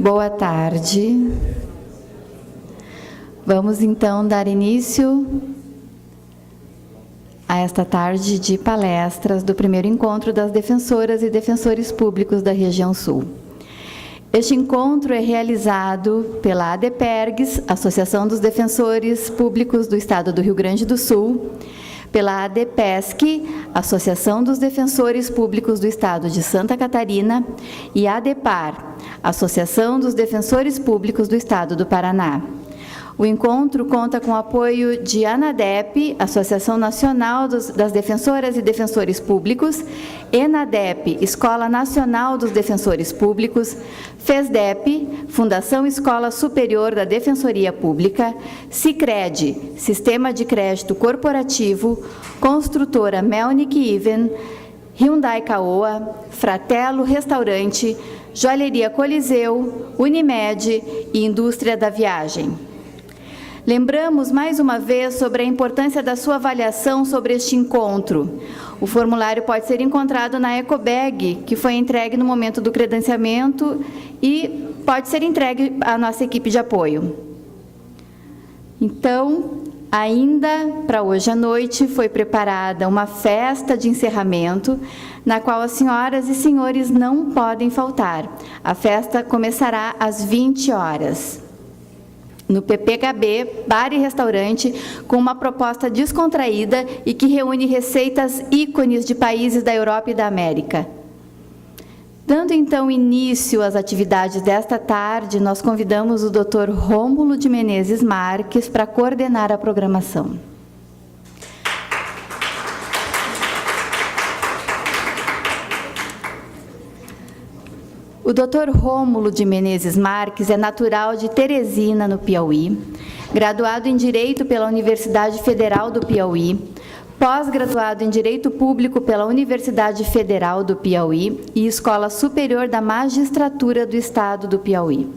Boa tarde. Vamos, então, dar início a esta tarde de palestras do primeiro encontro das defensoras e defensores públicos da região sul. Este encontro é realizado pela ADPERGS, Associação dos Defensores Públicos do Estado do Rio Grande do Sul, pela ADPESC, Associação dos Defensores Públicos do Estado de Santa Catarina, e ADPAR, Associação dos Defensores Públicos do Estado do Paraná. O encontro conta com o apoio de ANADEP, Associação Nacional das Defensoras e Defensores Públicos, ENADEP, Escola Nacional dos Defensores Públicos, FESDEP, Fundação Escola Superior da Defensoria Pública, Sicredi, Sistema de Crédito Corporativo, Construtora Melnick Even, Hyundai Caoa, Fratello Restaurante, Joalheria Coliseu, Unimed e Indústria da Viagem. Lembramos mais uma vez sobre a importância da sua avaliação sobre este encontro. O formulário pode ser encontrado na Ecobag, que foi entregue no momento do credenciamento e pode ser entregue à nossa equipe de apoio. Então, ainda para hoje à noite, foi preparada uma festa de encerramento, na qual as senhoras e senhores não podem faltar. A festa começará às 20 horas. No PPHB, bar e restaurante, com uma proposta descontraída e que reúne receitas ícones de países da Europa e da América. Dando, então, início às atividades desta tarde, nós convidamos o Dr. Rômulo de Menezes Marques para coordenar a programação. O Dr. Rômulo de Menezes Marques é natural de Teresina, no Piauí, graduado em Direito pela Universidade Federal do Piauí, pós-graduado em Direito Público pela Universidade Federal do Piauí e Escola Superior da Magistratura do Estado do Piauí.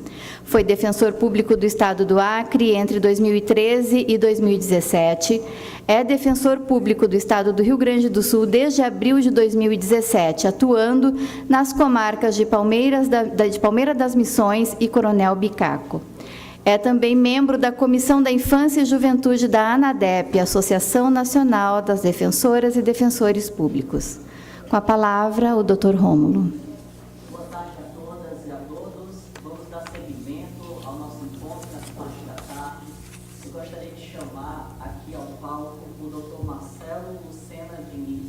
Foi defensor público do Estado do Acre entre 2013 e 2017. É defensor público do Estado do Rio Grande do Sul desde abril de 2017, atuando nas comarcas de Palmeira das Missões e Coronel Bicaco. É também membro da Comissão da Infância e Juventude da ANADEP, Associação Nacional das Defensoras e Defensores Públicos. Com a palavra, o Dr. Rômulo. Boa tarde a todas e a todos. Vamos dar seguimento ao nosso encontro nessa parte da tarde. Eu gostaria de chamar aqui ao palco o Dr. Marcelo Lucena Diniz.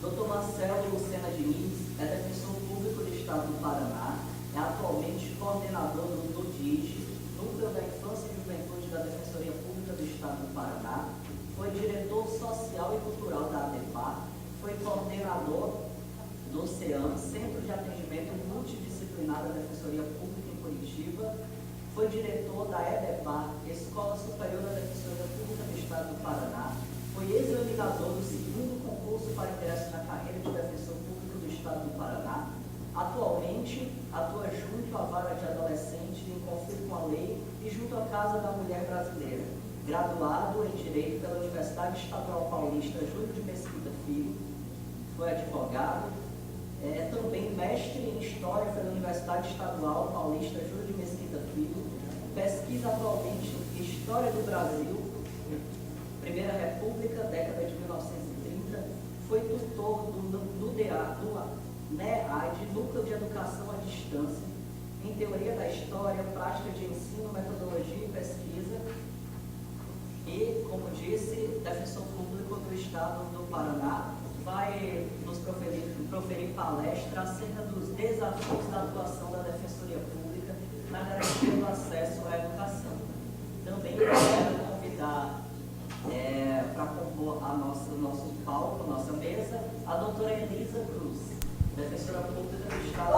Dr. Marcelo Lucena Diniz é defensor público do Estado do Paraná, é atualmente coordenador do NUDIG, Núcleo da Infância e Juventude da Defensoria Pública do Estado do Paraná, foi diretor social e cultural da ADEPAR, foi coordenador do CEAM, Centro de Atendimento Multidisciplinar da Defensoria Pública em Curitiba, foi diretor da EDEPAR, Escola Superior da Defensoria Pública do Estado do Paraná, foi ex-examinador do segundo concurso para ingresso na carreira de defensor público do Estado do Paraná. Atualmente, atua junto à vara de adolescente em conflito com a lei e junto à Casa da Mulher Brasileira. Graduado em Direito pela Universidade Estadual Paulista Júlio de Mesquita Filho, foi advogado, é também mestre em História pela Universidade Estadual Paulista Júlio de Mesquita Filho, pesquisa atualmente História do Brasil, Primeira República, década de 1930, foi tutor do NEAD, Núcleo de Educação à Distância, em Teoria da História, Prática de Ensino, Metodologia e Pesquisa, e, como disse, defensor público do Estado do Paraná, vai nos proferir palestra acerca dos desafios da atuação da Defensoria Pública na garantia do acesso à educação. Também quero convidar para compor o nosso palco, a nossa mesa, a doutora Elisa Cruz, defensora pública do Estado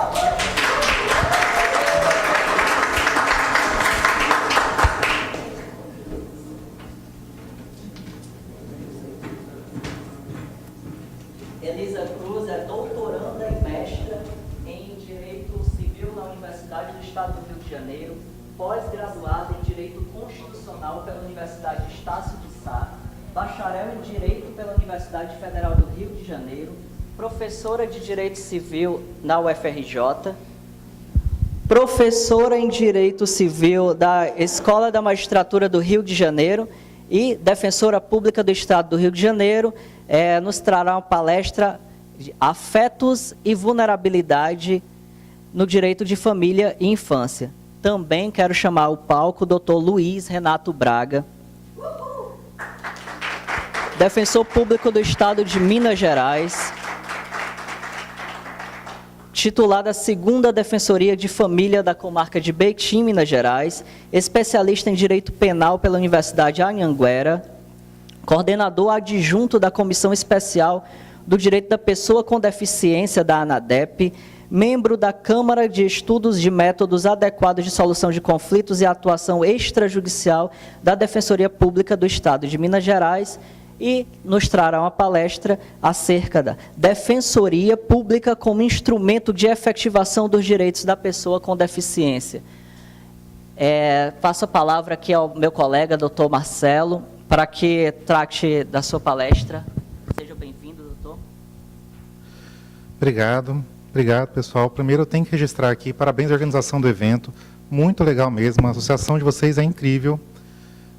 do Elisa Cruz é doutoranda e mestra em Direito Civil na Universidade do Estado do Rio de Janeiro, pós-graduada em Direito Constitucional pela Universidade Estácio de Sá, bacharel em Direito pela Universidade Federal do Rio de Janeiro, professora de Direito Civil na UFRJ, professora em Direito Civil da Escola da Magistratura do Rio de Janeiro e defensora pública do Estado do Rio de Janeiro, nos trará uma palestra de Afetos e Vulnerabilidade no Direito de Família e Infância. Também quero chamar ao palco o Dr. Luiz Renato Braga, defensor público do Estado de Minas Gerais, titular da 2ª Defensoria de Família da Comarca de Betim, Minas Gerais, especialista em Direito Penal pela Universidade Anhanguera, coordenador adjunto da Comissão Especial do Direito da Pessoa com Deficiência da ANADEP, membro da Câmara de Estudos de Métodos Adequados de Solução de Conflitos e Atuação Extrajudicial da Defensoria Pública do Estado de Minas Gerais, e nos trará uma palestra acerca da Defensoria Pública como instrumento de efetivação dos direitos da pessoa com deficiência. Passo a palavra aqui ao meu colega, doutor Marcelo, para que trate da sua palestra. Seja bem-vindo, doutor. Obrigado, pessoal. Primeiro eu tenho que registrar aqui, parabéns à organização do evento, muito legal mesmo, a associação de vocês é incrível.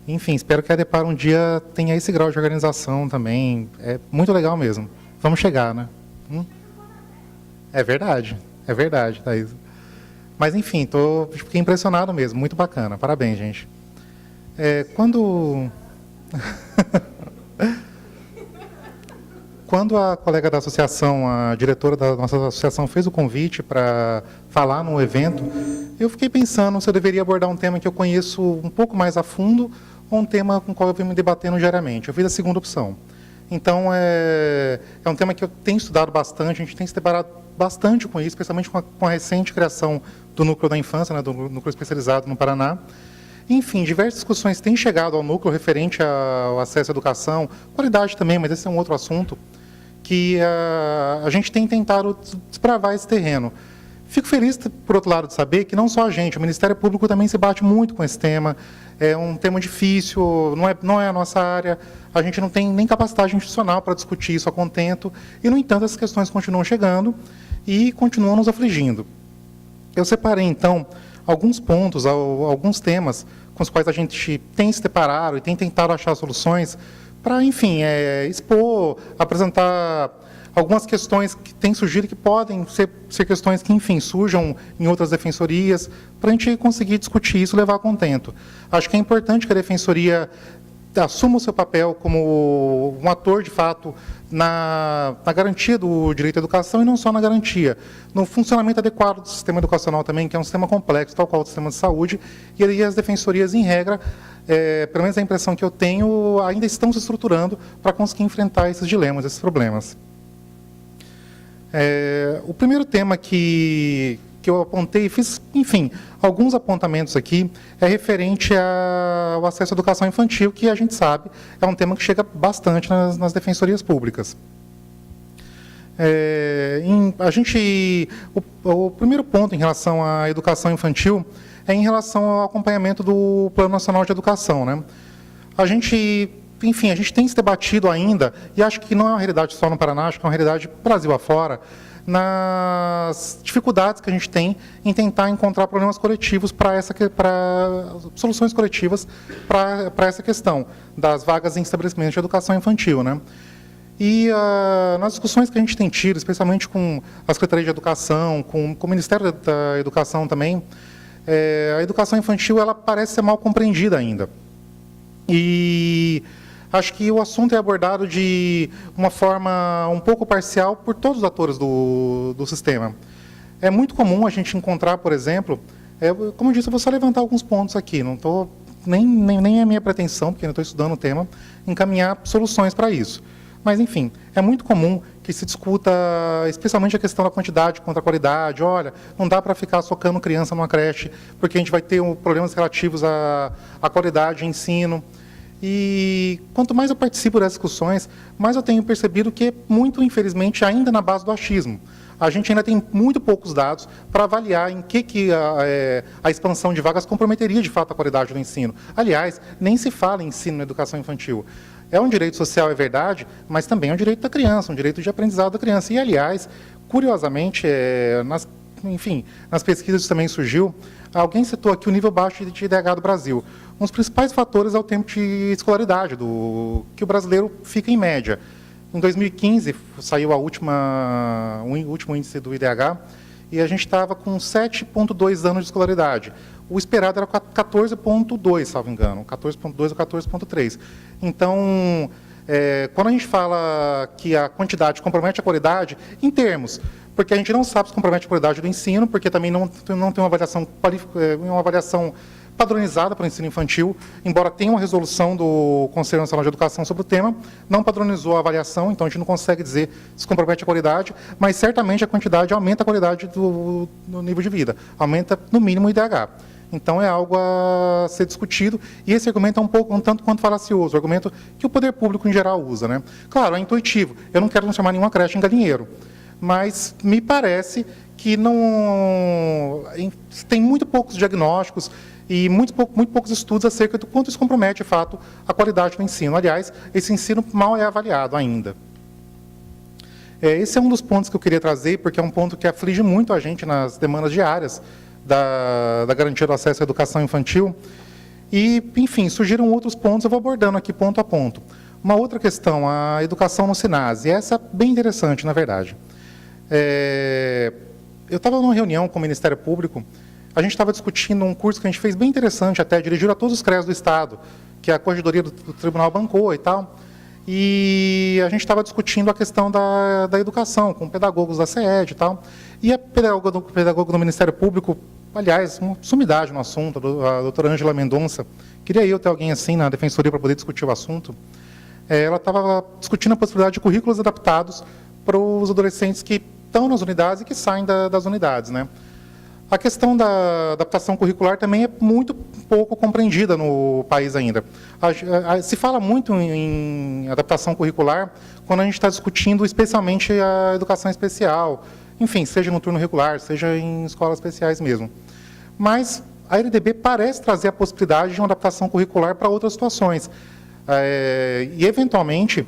Enfim, espero que a ADEPAR um dia tenha esse grau de organização também. É muito legal mesmo. Vamos chegar, né? É verdade, Thaís. Mas, enfim, fiquei impressionado mesmo. Muito bacana. Parabéns, gente. Quando a colega da associação, a diretora da nossa associação, fez o convite para falar no evento, eu fiquei pensando se eu deveria abordar um tema que eu conheço um pouco mais a fundo ou um tema com o qual eu venho me debatendo diariamente. Eu fiz a segunda opção. Então, é um tema que eu tenho estudado bastante, a gente tem se deparado bastante com isso, especialmente com a recente criação do Núcleo da Infância, né, do Núcleo Especializado no Paraná. Enfim, diversas discussões têm chegado ao núcleo referente ao acesso à educação, qualidade também, mas esse é um outro assunto, que a gente tem tentado desbravar esse terreno. Fico feliz, por outro lado, de saber que não só a gente, o Ministério Público também se bate muito com esse tema. É um tema difícil, não é a nossa área, a gente não tem nem capacidade institucional para discutir isso a contento, e, no entanto, essas questões continuam chegando e continuam nos afligindo. Eu separei, então, alguns pontos, alguns temas com os quais a gente tem se deparado e tem tentado achar soluções para, enfim, expor, apresentar algumas questões que têm surgido que podem ser questões que, enfim, surjam em outras defensorias, para a gente conseguir discutir isso e levar a contento. Acho que é importante que a defensoria assuma o seu papel como um ator, de fato, na garantia do direito à educação e não só na garantia, no funcionamento adequado do sistema educacional também, que é um sistema complexo, tal qual o sistema de saúde, e aí as defensorias, em regra, pelo menos a impressão que eu tenho, ainda estão se estruturando para conseguir enfrentar esses dilemas, esses problemas. O primeiro tema que eu apontei, fiz, enfim, alguns apontamentos aqui, é referente ao acesso à educação infantil, que a gente sabe é um tema que chega bastante nas defensorias públicas. O primeiro ponto em relação à educação infantil é em relação ao acompanhamento do Plano Nacional de Educação, né? Enfim, a gente tem se debatido ainda, e acho que não é uma realidade só no Paraná, acho que é uma realidade Brasil afora, nas dificuldades que a gente tem em tentar encontrar problemas coletivos para soluções coletivas para essa questão das vagas em estabelecimentos de educação infantil, né? E nas discussões que a gente tem tido, especialmente com a Secretaria de Educação, com o Ministério da Educação também, a educação infantil ela parece ser mal compreendida ainda. E acho que o assunto é abordado de uma forma um pouco parcial por todos os atores do sistema. É muito comum a gente encontrar, por exemplo, como eu disse, eu vou só levantar alguns pontos aqui, não estou, nem é a minha pretensão, porque eu estou estudando o tema, encaminhar soluções para isso. Mas, enfim, é muito comum que se discuta, especialmente a questão da quantidade contra a qualidade. Olha, não dá para ficar socando criança numa creche, porque a gente vai ter problemas relativos à qualidade de ensino. E quanto mais eu participo dessas discussões, mais eu tenho percebido que, muito infelizmente, ainda na base do achismo. a gente ainda tem muito poucos dados para avaliar em que a expansão de vagas comprometeria, de fato, a qualidade do ensino. Aliás, nem se fala em ensino na educação infantil. É um direito social, é verdade, mas também é um direito da criança, um direito de aprendizado da criança. E, aliás, curiosamente, nas pesquisas isso também surgiu, alguém citou aqui o nível baixo de IDH do Brasil. Um dos principais fatores é o tempo de escolaridade, que o brasileiro fica em média. Em 2015, saiu o último índice do IDH, e a gente estava com 7,2 anos de escolaridade. O esperado era 14,2, salvo engano, 14,2 ou 14,3. Então, quando a gente fala que a quantidade compromete a qualidade, em termos, porque a gente não sabe se compromete a qualidade do ensino, porque também não tem uma avaliação padronizada para o ensino infantil, embora tenha uma resolução do Conselho Nacional de Educação sobre o tema, não padronizou a avaliação, então a gente não consegue dizer se compromete a qualidade, mas certamente a quantidade aumenta a qualidade do nível de vida, aumenta no mínimo o IDH. Então é algo a ser discutido, e esse argumento é um tanto quanto falacioso, o argumento que o poder público em geral usa, né? Claro, é intuitivo, eu não quero transformar nenhuma creche em galinheiro, mas me parece que tem muito poucos diagnósticos e muito poucos estudos acerca do quanto isso compromete, de fato, a qualidade do ensino. Aliás, esse ensino mal é avaliado ainda. Esse é um dos pontos que eu queria trazer, porque é um ponto que aflige muito a gente nas demandas diárias da garantia do acesso à educação infantil. E, enfim, surgiram outros pontos, eu vou abordando aqui ponto a ponto. Uma outra questão, a educação no SINASE, essa é bem interessante, na verdade. Eu estava numa reunião com o Ministério Público, a gente estava discutindo um curso que a gente fez bem interessante, até dirigido a todos os CREAs do Estado, que a Corregedoria do Tribunal bancou e tal, e a gente estava discutindo a questão da educação, com pedagogos da CED e tal, e a pedagoga do Ministério Público, aliás, uma sumidade no assunto, a doutora Ângela Mendonça, queria eu ter alguém assim na Defensoria para poder discutir o assunto, ela estava discutindo a possibilidade de currículos adaptados para os adolescentes que estão nas unidades e que saem das unidades, né? A questão da adaptação curricular também é muito pouco compreendida no país ainda. Se fala muito em adaptação curricular quando a gente está discutindo especialmente a educação especial, enfim, seja no turno regular, seja em escolas especiais mesmo. Mas a LDB parece trazer a possibilidade de uma adaptação curricular para outras situações. E, eventualmente,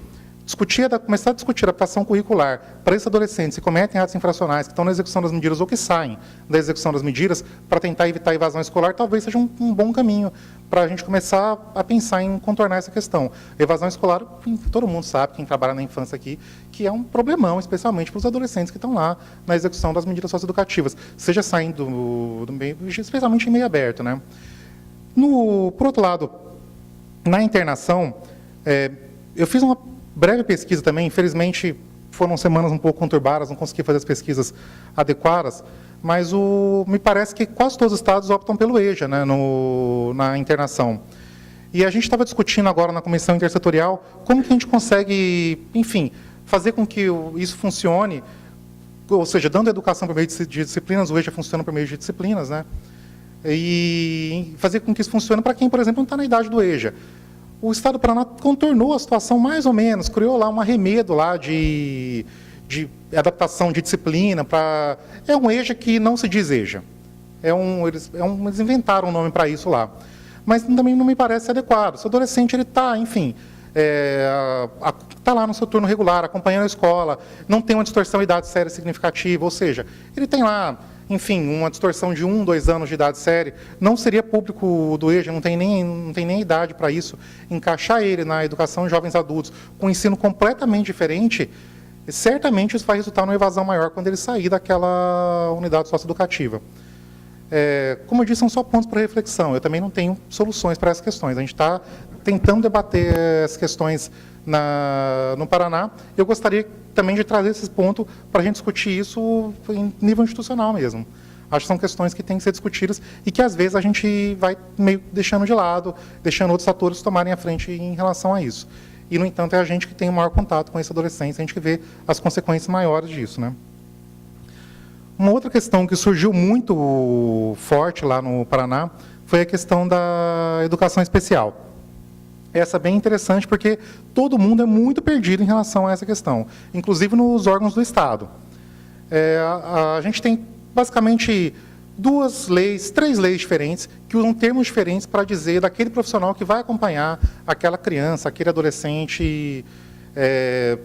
começar a discutir a adaptação curricular para esses adolescentes que cometem atos infracionais, que estão na execução das medidas ou que saem da execução das medidas para tentar evitar a evasão escolar, talvez seja um bom caminho para a gente começar a pensar em contornar essa questão. Evasão escolar, todo mundo sabe, quem trabalha na infância aqui, que é um problemão, especialmente para os adolescentes que estão lá na execução das medidas socioeducativas, seja saindo do meio, especialmente em meio aberto, né? Por outro lado, na internação, eu fiz uma breve pesquisa também, infelizmente foram semanas um pouco conturbadas, não consegui fazer as pesquisas adequadas, mas me parece que quase todos os estados optam pelo EJA, né, na internação. E a gente estava discutindo agora na comissão intersetorial como que a gente consegue, enfim, fazer com que isso funcione, ou seja, dando educação por meio de disciplinas, o EJA funciona por meio de disciplinas, né, e fazer com que isso funcione para quem, por exemplo, não está na idade do EJA. O Estado do Paraná contornou a situação mais ou menos, criou lá um arremedo lá de adaptação de disciplina para... É um EJA que não se diz EJA. Eles inventaram um nome para isso lá. Mas também não me parece adequado. Se o adolescente está, enfim, está lá no seu turno regular, acompanhando a escola, não tem uma distorção de idade séria significativa, ou seja, ele tem lá, enfim, uma distorção de 1, 2 anos de idade séria, não seria público do EJA, não tem nem idade para isso. Encaixar ele na educação de jovens adultos com um ensino completamente diferente, certamente isso vai resultar numa evasão maior quando ele sair daquela unidade socioeducativa. Como eu disse, são só pontos para reflexão. Eu também não tenho soluções para essas questões. A gente está tentando debater as questões no Paraná. Eu gostaria também de trazer esse ponto para a gente discutir isso em nível institucional mesmo. Acho que são questões que têm que ser discutidas e que, às vezes, a gente vai meio deixando de lado, deixando outros atores tomarem a frente em relação a isso. E, no entanto, é a gente que tem o maior contato com esse adolescente, a gente que vê as consequências maiores disso, né? Uma outra questão que surgiu muito forte lá no Paraná foi a questão da educação especial. Essa é bem interessante porque todo mundo é muito perdido em relação a essa questão, inclusive nos órgãos do Estado. A gente tem basicamente três leis diferentes que usam termos diferentes para dizer daquele profissional que vai acompanhar aquela criança, aquele adolescente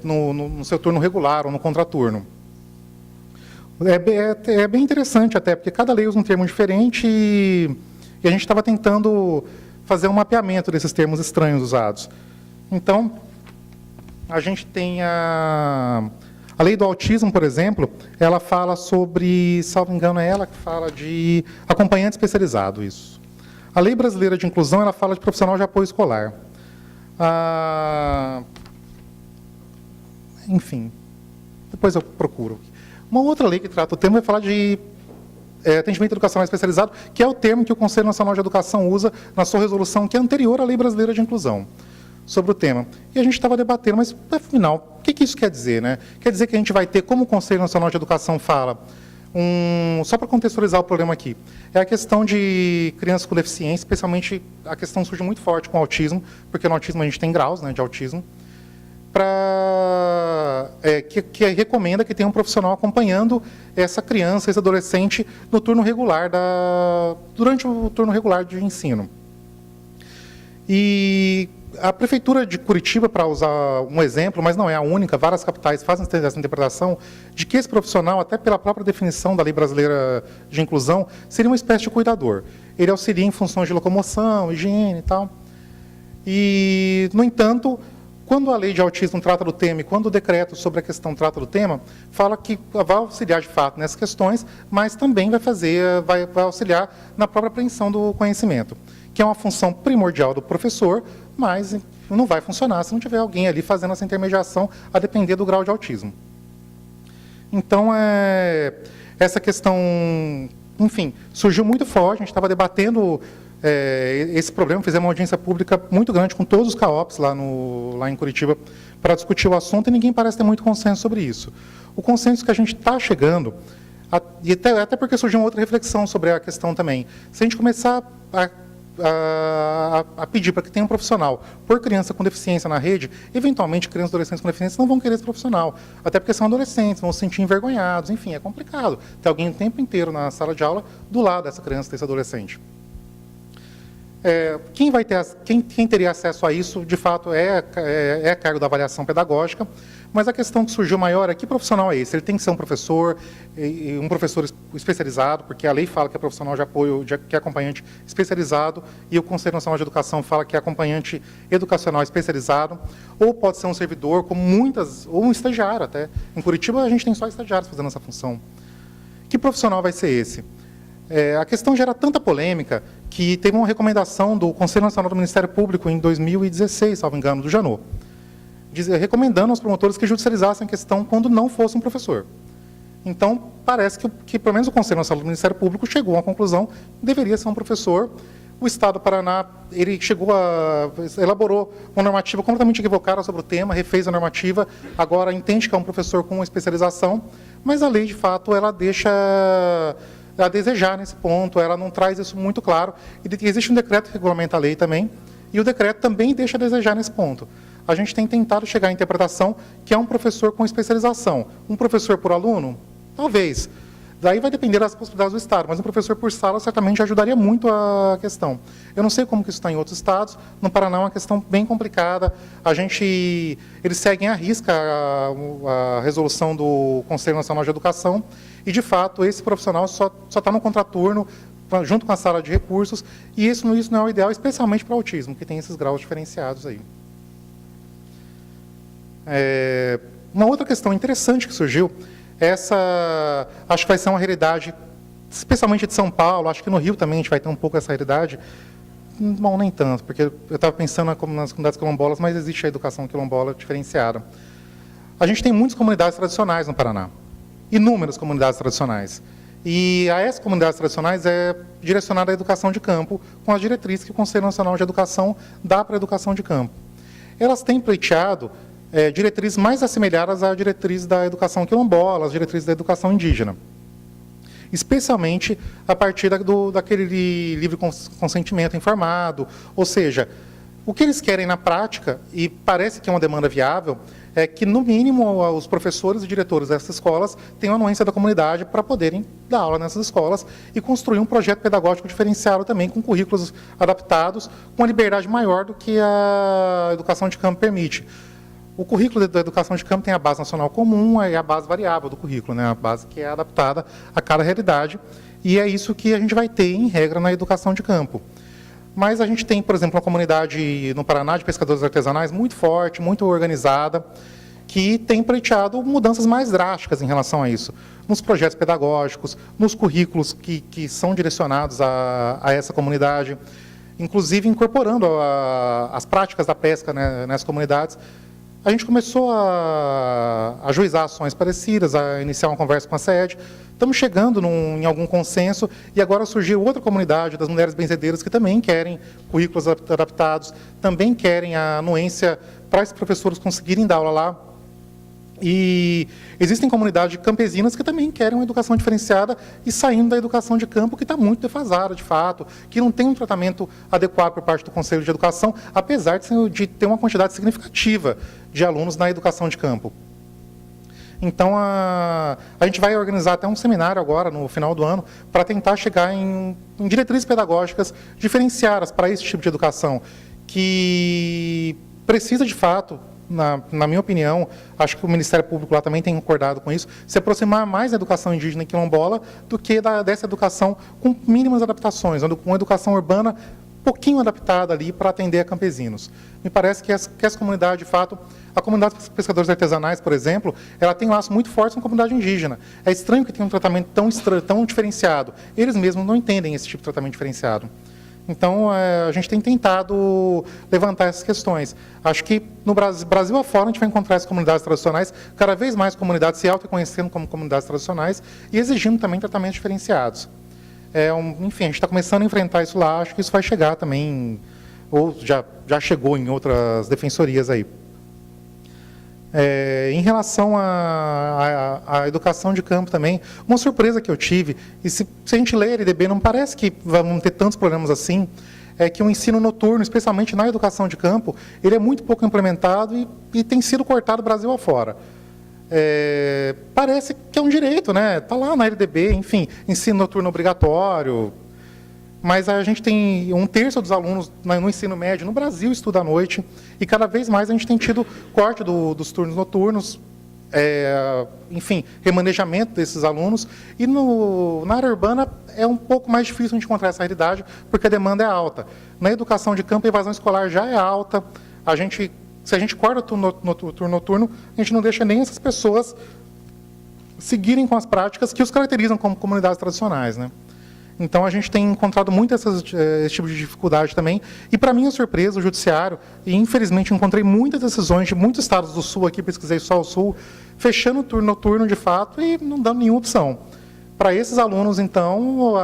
no seu turno regular ou no contraturno. É bem interessante até, porque cada lei usa um termo diferente e a gente estava tentando fazer um mapeamento desses termos estranhos usados. Então, a gente tem a lei do autismo, por exemplo, ela fala sobre, salvo engano, é ela que fala de acompanhante especializado, isso. A lei brasileira de inclusão, ela fala de profissional de apoio escolar. Enfim, depois eu procuro. Uma outra lei que trata o tema vai falar de atendimento educacional especializado, que é o termo que o Conselho Nacional de Educação usa na sua resolução, que é anterior à Lei Brasileira de Inclusão, sobre o tema. E a gente estava debatendo, mas, afinal, o que isso quer dizer, né? Quer dizer que a gente vai ter, como o Conselho Nacional de Educação fala, só para contextualizar o problema aqui, é a questão de crianças com deficiência, especialmente a questão surge muito forte com o autismo, porque no autismo a gente tem graus, né, de autismo, que recomenda que tenha um profissional acompanhando essa criança, esse adolescente, no turno regular, durante o turno regular de ensino. E a Prefeitura de Curitiba, para usar um exemplo, mas não é a única, várias capitais fazem essa interpretação, de que esse profissional, até pela própria definição da Lei Brasileira de Inclusão, seria uma espécie de cuidador. Ele auxilia em funções de locomoção, higiene e tal. E, no entanto, quando a lei de autismo trata do tema e quando o decreto sobre a questão trata do tema, fala que vai auxiliar de fato nessas questões, mas também vai auxiliar na própria apreensão do conhecimento, que é uma função primordial do professor, mas não vai funcionar se não tiver alguém ali fazendo essa intermediação, a depender do grau de autismo. Então, essa questão, enfim, surgiu muito forte, a gente estava debatendo esse problema, fizemos uma audiência pública muito grande com todos os CAOPs lá em Curitiba para discutir o assunto e ninguém parece ter muito consenso sobre isso. O consenso que a gente está chegando, e até porque surgiu uma outra reflexão sobre a questão também, se a gente começar a pedir para que tenha um profissional por criança com deficiência na rede, eventualmente crianças e adolescentes com deficiência não vão querer esse profissional, até porque são adolescentes, vão se sentir envergonhados, enfim, é complicado ter alguém o tempo inteiro na sala de aula do lado dessa criança, desse adolescente. Quem teria acesso a isso, de fato, é cargo da avaliação pedagógica, mas a questão que surgiu maior é que profissional é esse? Ele tem que ser um professor especializado, porque a lei fala que é profissional de apoio, que é acompanhante especializado, e o Conselho Nacional de Educação fala que é acompanhante educacional especializado, ou pode ser um servidor, ou um estagiário até. Em Curitiba, a gente tem só estagiários fazendo essa função. Que profissional vai ser esse? A questão gera tanta polêmica que teve uma recomendação do Conselho Nacional do Ministério Público em 2016, salvo engano, do Janot, recomendando aos promotores que judicializassem a questão quando não fosse um professor. Então, parece que pelo menos o Conselho Nacional do Ministério Público chegou à conclusão que deveria ser um professor. O Estado do Paraná, ele elaborou uma normativa completamente equivocada sobre o tema, refez a normativa, agora entende que é um professor com especialização, mas a lei, de fato, ela deixa a desejar nesse ponto, ela não traz isso muito claro. E existe um decreto que regulamenta a lei também, e o decreto também deixa a desejar nesse ponto. A gente tem tentado chegar à interpretação que é um professor com especialização. Um professor por aluno? Talvez. Daí vai depender das possibilidades do Estado, mas um professor por sala certamente ajudaria muito a questão. Eu não sei como que isso está em outros estados, no Paraná é uma questão bem complicada. Eles seguem à risca a resolução do Conselho Nacional de Educação e, de fato, esse profissional só está no contraturno, junto com a sala de recursos, e isso não é o ideal, especialmente para o autismo, que tem esses graus diferenciados aí. Uma outra questão interessante que surgiu, acho que vai ser uma realidade, especialmente de São Paulo, acho que no Rio também a gente vai ter um pouco essa realidade, bom, nem tanto, porque eu estava pensando nas comunidades quilombolas, mas existe a educação quilombola diferenciada. A gente tem muitas comunidades tradicionais no Paraná, inúmeras comunidades tradicionais. E a essas comunidades tradicionais é direcionada à educação de campo, com as diretrizes que o Conselho Nacional de Educação dá para a educação de campo. Elas têm pleiteado diretrizes mais assemelhadas à diretriz da educação quilombola, às diretrizes da educação indígena. Especialmente a partir daquele livre consentimento informado, ou seja, o que eles querem na prática, e parece que é uma demanda viável, é que, no mínimo, os professores e diretores dessas escolas tenham anuência da comunidade para poderem dar aula nessas escolas e construir um projeto pedagógico diferenciado também, com currículos adaptados, com uma liberdade maior do que a educação de campo permite. O currículo da educação de campo tem a base nacional comum e a base variável do currículo, né? A base que é adaptada a cada realidade, e é isso que a gente vai ter, em regra, na educação de campo. Mas a gente tem, por exemplo, uma comunidade no Paraná de pescadores artesanais muito forte, muito organizada, que tem pleiteado mudanças mais drásticas em relação a isso, nos projetos pedagógicos, nos currículos que são direcionados a essa comunidade, inclusive incorporando as práticas da pesca, né, nessas comunidades. A gente começou a ajuizar ações parecidas, a iniciar uma conversa com a SED. Estamos chegando em algum consenso, e agora surgiu outra comunidade das mulheres benzedeiras que também querem currículos adaptados, também querem a anuência para esses professores conseguirem dar aula lá. E existem comunidades campesinas que também querem uma educação diferenciada e saindo da educação de campo, que está muito defasada, de fato, que não tem um tratamento adequado por parte do Conselho de Educação, apesar de ter uma quantidade significativa de alunos na educação de campo. Então, a gente vai organizar até um seminário agora, no final do ano, para tentar chegar em diretrizes pedagógicas diferenciadas para esse tipo de educação, que precisa, de fato, na minha opinião, acho que o Ministério Público lá também tem concordado com isso, se aproximar mais da educação indígena e quilombola do que dessa educação com mínimas adaptações, com uma educação urbana pouquinho adaptada ali para atender a campesinos. Me parece que essa comunidade, de fato, a comunidade dos pescadores artesanais, por exemplo, ela tem um laço muito forte com a comunidade indígena. É estranho que tenha um tratamento tão diferenciado. Eles mesmos não entendem esse tipo de tratamento diferenciado. Então, a gente tem tentado levantar essas questões. Acho que no Brasil afora a gente vai encontrar as comunidades tradicionais, cada vez mais comunidades se auto-reconhecendo como comunidades tradicionais e exigindo também tratamentos diferenciados. Enfim, a gente está começando a enfrentar isso lá, acho que isso vai chegar também, ou já chegou em outras defensorias aí. Em relação à educação de campo também, uma surpresa que eu tive, e se a gente lê a LDB, não parece que vamos ter tantos problemas assim, é que o ensino noturno, especialmente na educação de campo, ele é muito pouco implementado e tem sido cortado Brasil afora. Parece que é um direito, né? Está lá na LDB, enfim, ensino noturno obrigatório, mas a gente tem 1/3 dos alunos no ensino médio no Brasil estuda à noite, e cada vez mais a gente tem tido corte dos turnos noturnos, enfim, remanejamento desses alunos, e na área urbana é um pouco mais difícil a gente encontrar essa realidade, porque a demanda é alta. Na educação de campo, a evasão escolar já é alta, se a gente corta o turno noturno, a gente não deixa nem essas pessoas seguirem com as práticas que os caracterizam como comunidades tradicionais, né? Então, a gente tem encontrado muito esse tipo de dificuldade também. E, para minha surpresa, o Judiciário, e infelizmente encontrei muitas decisões de muitos estados do Sul, aqui pesquisei só o Sul, fechando o turno noturno de fato e não dando nenhuma opção. Para esses alunos, então,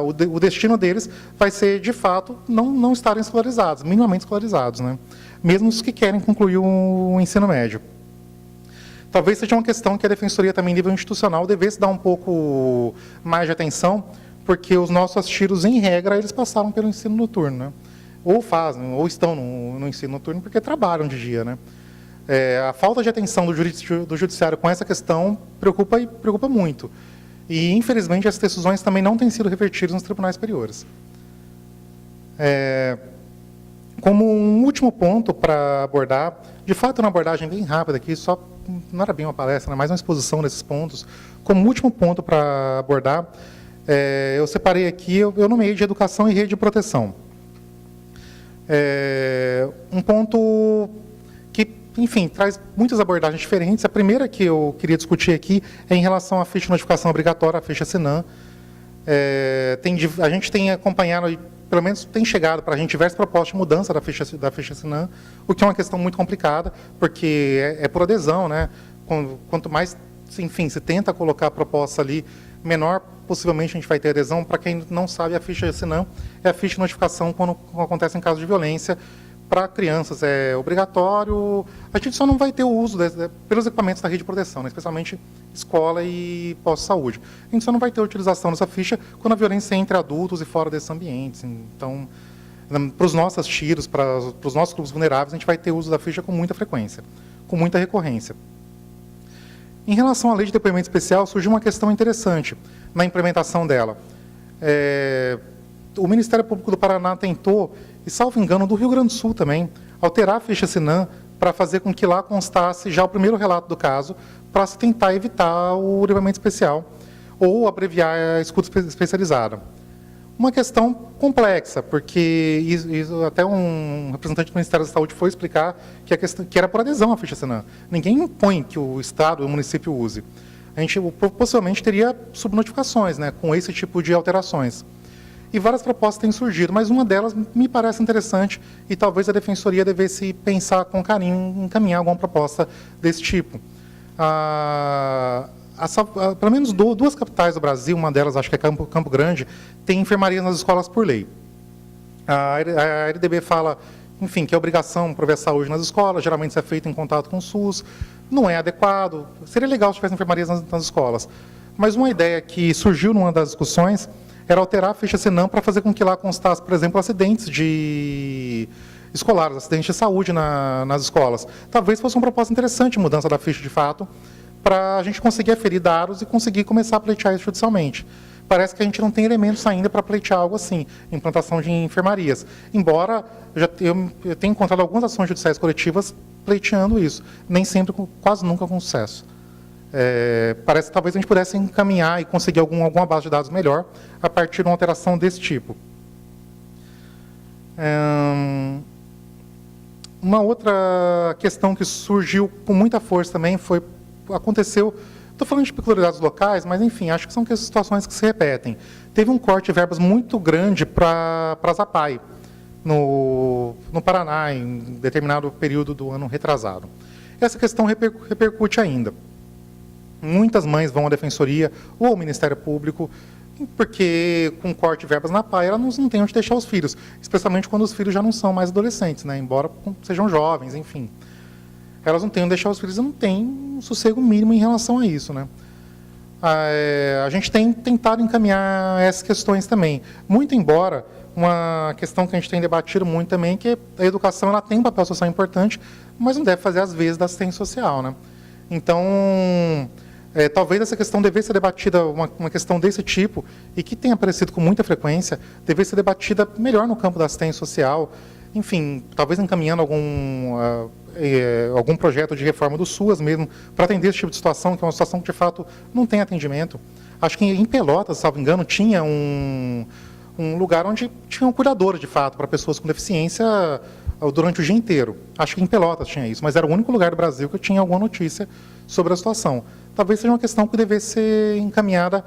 o destino deles vai ser, de fato, não estarem escolarizados, minimamente escolarizados, né? Mesmo os que querem concluir o ensino médio. Talvez seja uma questão que a Defensoria também, em nível institucional, devesse dar um pouco mais de atenção, porque os nossos assistidos, em regra, eles passaram pelo ensino noturno, né? Ou estão no ensino noturno porque trabalham de dia, né? A falta de atenção do Judiciário com essa questão preocupa muito. E, infelizmente, essas decisões também não têm sido revertidas nos tribunais superiores. Como um último ponto para abordar, de fato, uma abordagem bem rápida aqui, não era bem uma palestra, né, mais uma exposição desses pontos. Como último ponto para abordar, eu separei aqui, eu nomeei de educação e rede de proteção. Um ponto que, enfim, traz muitas abordagens diferentes. A primeira que eu queria discutir aqui é em relação à ficha de notificação obrigatória, a ficha Sinan. A gente tem acompanhado, pelo menos tem chegado para a gente diversas propostas de mudança da ficha Sinan, o que é uma questão muito complicada, porque é por adesão, né? Quanto mais, enfim, se tenta colocar a proposta ali, menor possivelmente a gente vai ter adesão. Para quem não sabe, a ficha Sinan é a ficha de notificação quando acontece em caso de violência. Para crianças é obrigatório, a gente só não vai ter o uso pelos equipamentos da rede de proteção, né, especialmente escola e pós-saúde. A gente só não vai ter a utilização dessa ficha quando a violência é entre adultos e fora desses ambientes. Então, para os nossos tiros, para os nossos grupos vulneráveis, a gente vai ter uso da ficha com muita frequência. com muita recorrência. Em relação à lei de depoimento especial, surgiu uma questão interessante na implementação dela. O Ministério Público do Paraná tentou, e salvo engano, do Rio Grande do Sul também, alterar a ficha Sinan para fazer com que lá constasse já o primeiro relato do caso, para se tentar evitar o depoimento especial ou abreviar a escuta especializada. Uma questão complexa, porque até um representante do Ministério da Saúde foi explicar que, que era por adesão à ficha Sinan. Ninguém impõe que o Estado, o município use. A gente possivelmente teria subnotificações, né, com esse tipo de alterações. E várias propostas têm surgido, mas uma delas me parece interessante e talvez a Defensoria devesse pensar com carinho em encaminhar alguma proposta desse tipo. Pelo menos duas capitais do Brasil, uma delas acho que é Campo Grande, tem enfermaria nas escolas por lei. A RDB fala, enfim, que é obrigação prover saúde nas escolas, geralmente isso é feito em contato com o SUS, não é adequado, seria legal se tivesse enfermarias nas escolas. Mas uma ideia que surgiu numa das discussões era alterar a ficha Sinan para fazer com que lá constasse, por exemplo, acidentes escolares, acidentes de saúde nas escolas. Talvez fosse uma proposta interessante, mudança da ficha de fato, para a gente conseguir aferir dados e conseguir começar a pleitear isso judicialmente. Parece que a gente não tem elementos ainda para pleitear algo assim, implantação de enfermarias. Embora eu tenha encontrado algumas ações judiciais coletivas pleiteando isso, nem sempre, quase nunca com sucesso. Parece que talvez a gente pudesse encaminhar e conseguir alguma base de dados melhor a partir de uma alteração desse tipo. Uma outra questão que surgiu com muita força também aconteceu, estou falando de peculiaridades locais, mas enfim, acho que são situações que se repetem. Teve um corte de verbas muito grande para a Zapai, no Paraná, em determinado período do ano retrasado. Essa questão repercute ainda. Muitas mães vão à Defensoria ou ao Ministério Público, porque com corte de verbas na PAI, elas não têm onde deixar os filhos, especialmente quando os filhos já não são mais adolescentes, né? Embora sejam jovens, enfim. Elas não têm onde deixar os filhos e não têm um sossego mínimo em relação a isso, né? A gente tem tentado encaminhar essas questões também. Muito embora, uma questão que a gente tem debatido muito também, que a educação ela tem um papel social importante, mas não deve fazer às vezes da assistência social, né? Então, talvez essa questão devesse ser debatida, uma questão desse tipo, e que tem aparecido com muita frequência, devesse ser debatida melhor no campo da assistência social, enfim, talvez encaminhando algum projeto de reforma do SUAS mesmo, para atender esse tipo de situação, que é uma situação que, de fato, não tem atendimento. Acho que em Pelotas, salvo engano, tinha um lugar onde tinham cuidadores, de fato, para pessoas com deficiência durante o dia inteiro. Acho que em Pelotas tinha isso, mas era o único lugar do Brasil que eu tinha alguma notícia sobre a situação. Talvez seja uma questão que devesse ser encaminhada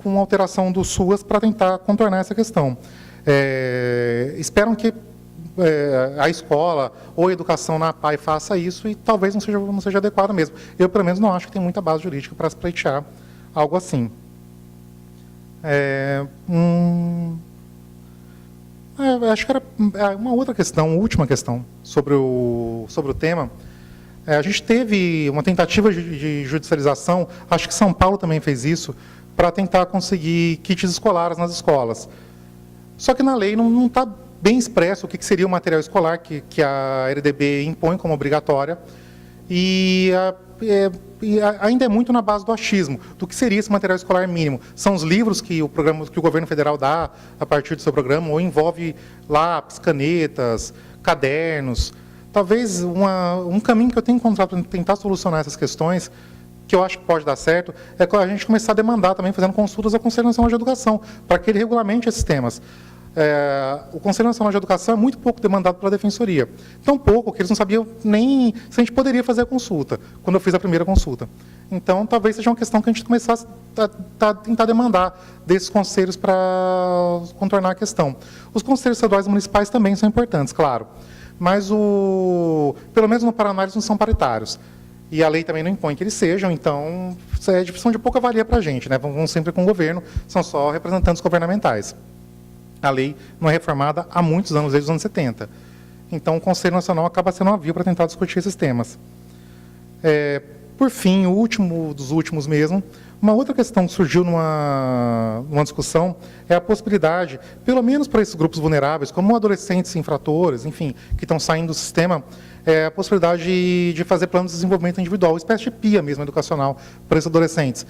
com uma alteração do SUAS para tentar contornar essa questão. Esperam que a escola ou a educação na PAI faça isso e talvez não seja adequado mesmo. Eu, pelo menos, não acho que tem muita base jurídica para se pleitear algo assim. Acho que era uma outra questão, última questão sobre o tema. A gente teve uma tentativa de judicialização, acho que São Paulo também fez isso, para tentar conseguir kits escolares nas escolas. Só que na lei não está bem expresso o que seria o material escolar que a RDB impõe como obrigatória, e ainda é muito na base do achismo, do que seria esse material escolar mínimo. São os livros que o governo federal dá a partir do seu programa, ou envolve lápis, canetas, cadernos. Talvez um caminho que eu tenho encontrado para tentar solucionar essas questões, que eu acho que pode dar certo, é a gente começar a demandar também, fazendo consultas ao Conselho Nacional de Educação, para que ele regulamente esses temas. O Conselho Nacional de Educação é muito pouco demandado pela Defensoria. Tão pouco que eles não sabiam nem se a gente poderia fazer a consulta, quando eu fiz a primeira consulta. Então, talvez seja uma questão que a gente começasse a tentar demandar desses conselhos para contornar a questão. Os conselhos estaduais e municipais também são importantes, claro. Mas, pelo menos no Paraná, eles não são paritários. E a lei também não impõe que eles sejam, então, são de pouca valia para a gente, né? Vão sempre com o governo, são só representantes governamentais. A lei não é reformada há muitos anos, desde os anos 70. Então, o Conselho Nacional acaba sendo uma via para tentar discutir esses temas. Por fim, o último dos últimos mesmo, Uma outra questão que surgiu numa discussão é a possibilidade, pelo menos para esses grupos vulneráveis, como adolescentes infratores, enfim, que estão saindo do sistema, a possibilidade de fazer planos de desenvolvimento individual, uma espécie de PIA mesmo, educacional, para esses adolescentes.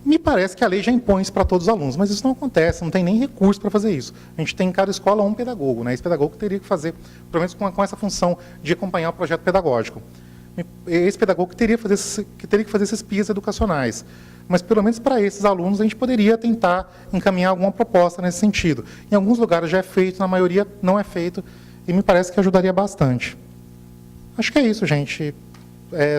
Me parece que a lei já impõe isso para todos os alunos, mas isso não acontece, não tem nem recurso para fazer isso. A gente tem em cada escola um pedagogo, né? Esse pedagogo teria que fazer, pelo menos com essa função de acompanhar o projeto pedagógico. Esse pedagogo que teria que fazer esses PIAs educacionais. Mas, pelo menos para esses alunos, a gente poderia tentar encaminhar alguma proposta nesse sentido. Em alguns lugares já é feito, na maioria não é feito, e me parece que ajudaria bastante. Acho que é isso, gente.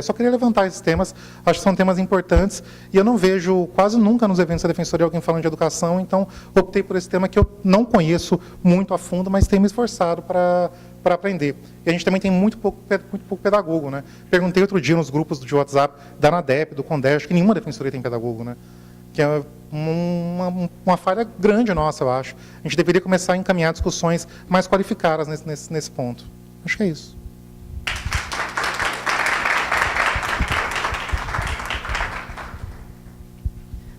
Só queria levantar esses temas, acho que são temas importantes, e eu não vejo quase nunca nos eventos da Defensoria alguém falando de educação, então optei por esse tema que eu não conheço muito a fundo, mas tenho me esforçado para aprender. E a gente também tem muito pouco pedagogo, né? Perguntei outro dia nos grupos de WhatsApp da ANADEP, do CONDES, acho que nenhuma defensoria tem pedagogo, né? Que é uma falha grande nossa, eu acho. A gente deveria começar a encaminhar discussões mais qualificadas nesse ponto. Acho que é isso.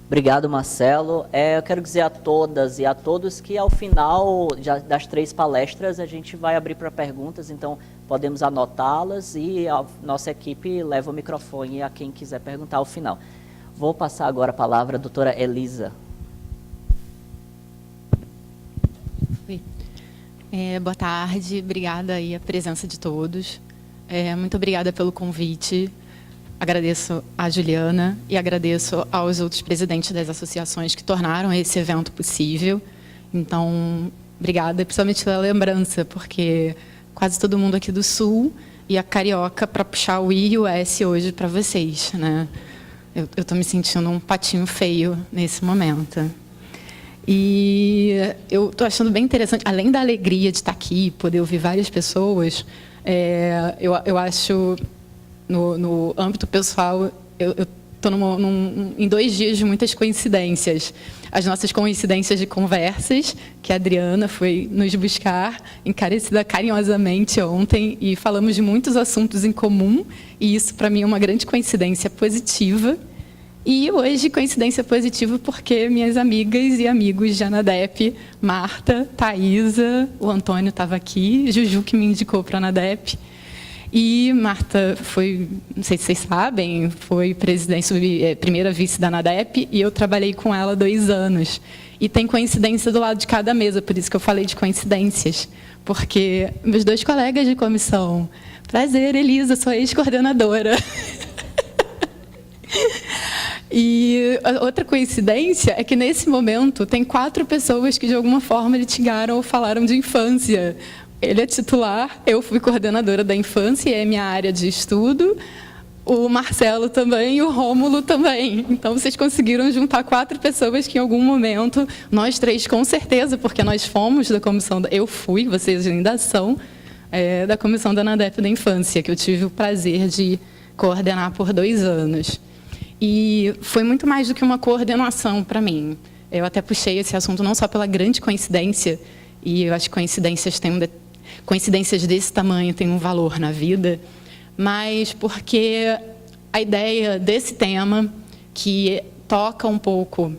Obrigado, Marcelo. Eu quero dizer a todas e a todos que, ao final das 3 palestras, a gente vai abrir para perguntas, então podemos anotá-las e a nossa equipe leva o microfone a quem quiser perguntar ao final. Vou passar agora a palavra à doutora Elisa. Oi. Boa tarde, obrigada aí a presença de todos. Muito obrigada pelo convite. Agradeço a Juliana e agradeço aos outros presidentes das associações que tornaram esse evento possível. Então, obrigada, principalmente pela lembrança, porque quase todo mundo aqui do Sul e a Carioca para puxar o I e o S hoje para vocês, né? Eu estou me sentindo um patinho feio nesse momento. E eu estou achando bem interessante, além da alegria de estar aqui, poder ouvir várias pessoas, eu acho... No âmbito pessoal, eu estou em 2 dias de muitas coincidências. As nossas coincidências de conversas, que a Adriana foi nos buscar, encarecida carinhosamente ontem, e falamos de muitos assuntos em comum, e isso, para mim, é uma grande coincidência positiva. E hoje, coincidência positiva, porque minhas amigas e amigos de ANADEP, Marta, Thaisa, o Antônio estava aqui, Juju, que me indicou para a ANADEP, e Marta foi, não sei se vocês sabem, foi primeira vice da ANADEP, e eu trabalhei com ela 2 anos. E tem coincidência do lado de cada mesa, por isso que eu falei de coincidências. Porque meus 2 colegas de comissão... Prazer, Elisa, sou ex-coordenadora. E a outra coincidência é que, nesse momento, tem 4 pessoas que, de alguma forma, litigaram ou falaram de infância. Ele é titular, eu fui coordenadora da infância, é minha área de estudo, o Marcelo também e o Rômulo também. Então, vocês conseguiram juntar 4 pessoas que, em algum momento, nós 3, com certeza, porque nós fomos da comissão, eu fui, vocês ainda são, da comissão da ANADEP da infância, que eu tive o prazer de coordenar por 2 anos. E foi muito mais do que uma coordenação para mim. Eu até puxei esse assunto não só pela grande coincidência, e eu acho que coincidências desse tamanho têm um valor na vida, mas porque a ideia desse tema, que toca um pouco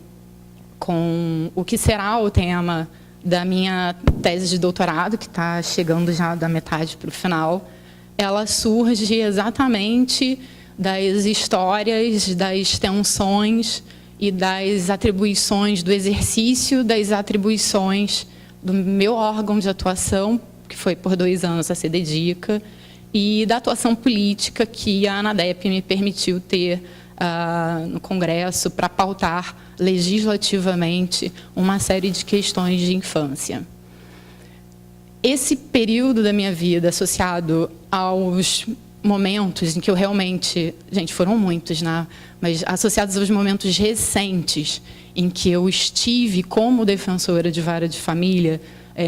com o que será o tema da minha tese de doutorado, que está chegando já da metade para o final, ela surge exatamente das histórias, das tensões e das atribuições, do exercício das atribuições do meu órgão de atuação, que foi por 2 anos a CDDICA, e da atuação política que a ANADEP me permitiu ter no Congresso para pautar legislativamente uma série de questões de infância. Esse período da minha vida associado aos momentos em que eu realmente... Gente, foram muitos, né? Mas associados aos momentos recentes em que eu estive como defensora de vara de família,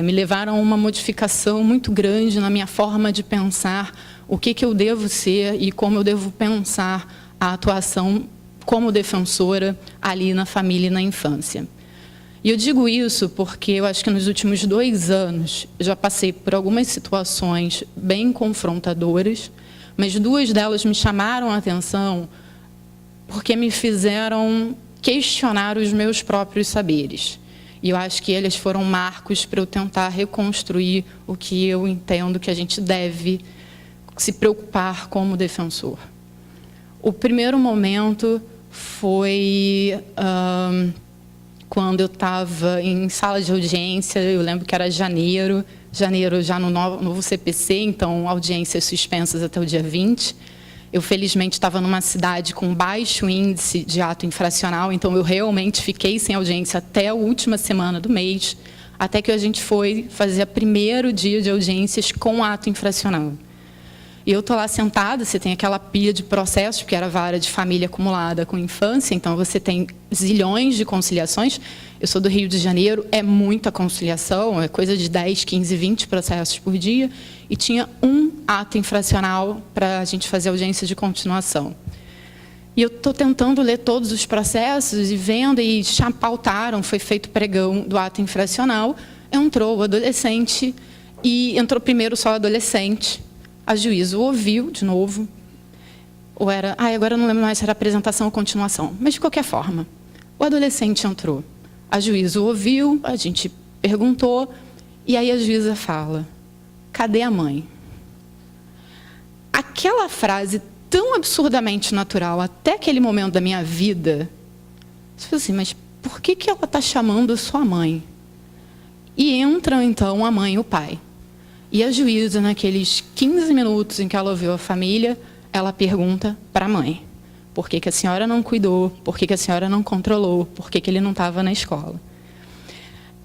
me levaram a uma modificação muito grande na minha forma de pensar o que eu devo ser e como eu devo pensar a atuação como defensora ali na família e na infância. E eu digo isso porque eu acho que nos últimos 2 anos eu já passei por algumas situações bem confrontadoras, mas 2 delas me chamaram a atenção porque me fizeram questionar os meus próprios saberes. E eu acho que eles foram marcos para eu tentar reconstruir o que eu entendo que a gente deve se preocupar como defensor. O primeiro momento foi quando eu estava em sala de audiência, eu lembro que era janeiro já no novo CPC, então audiências suspensas até o dia 20. Eu, felizmente, estava numa cidade com baixo índice de ato infracional, então eu realmente fiquei sem audiência até a última semana do mês, até que a gente foi fazer o primeiro dia de audiências com ato infracional. E eu estou lá sentada, você tem aquela pilha de processos, porque era vara de família acumulada com infância, então você tem zilhões de conciliações. Eu sou do Rio de Janeiro, é muita conciliação, é coisa de 10, 15, 20 processos por dia, e tinha um ato infracional para a gente fazer audiência de continuação. E eu estou tentando ler todos os processos e vendo, e já pautaram, foi feito pregão do ato infracional, entrou o adolescente, e entrou primeiro só o adolescente. A juíza o ouviu de novo, ou era... agora eu não lembro mais se era apresentação ou continuação, mas de qualquer forma, o adolescente entrou. A juíza o ouviu, a gente perguntou, e aí a juíza fala: cadê a mãe? Aquela frase tão absurdamente natural, até aquele momento da minha vida, eu falei assim, mas por que ela está chamando sua mãe? E entram, então, a mãe e o pai. E a juíza, naqueles 15 minutos em que ela ouviu a família, ela pergunta para a mãe: por que a senhora não cuidou? Por que a senhora não controlou? Por que ele não estava na escola?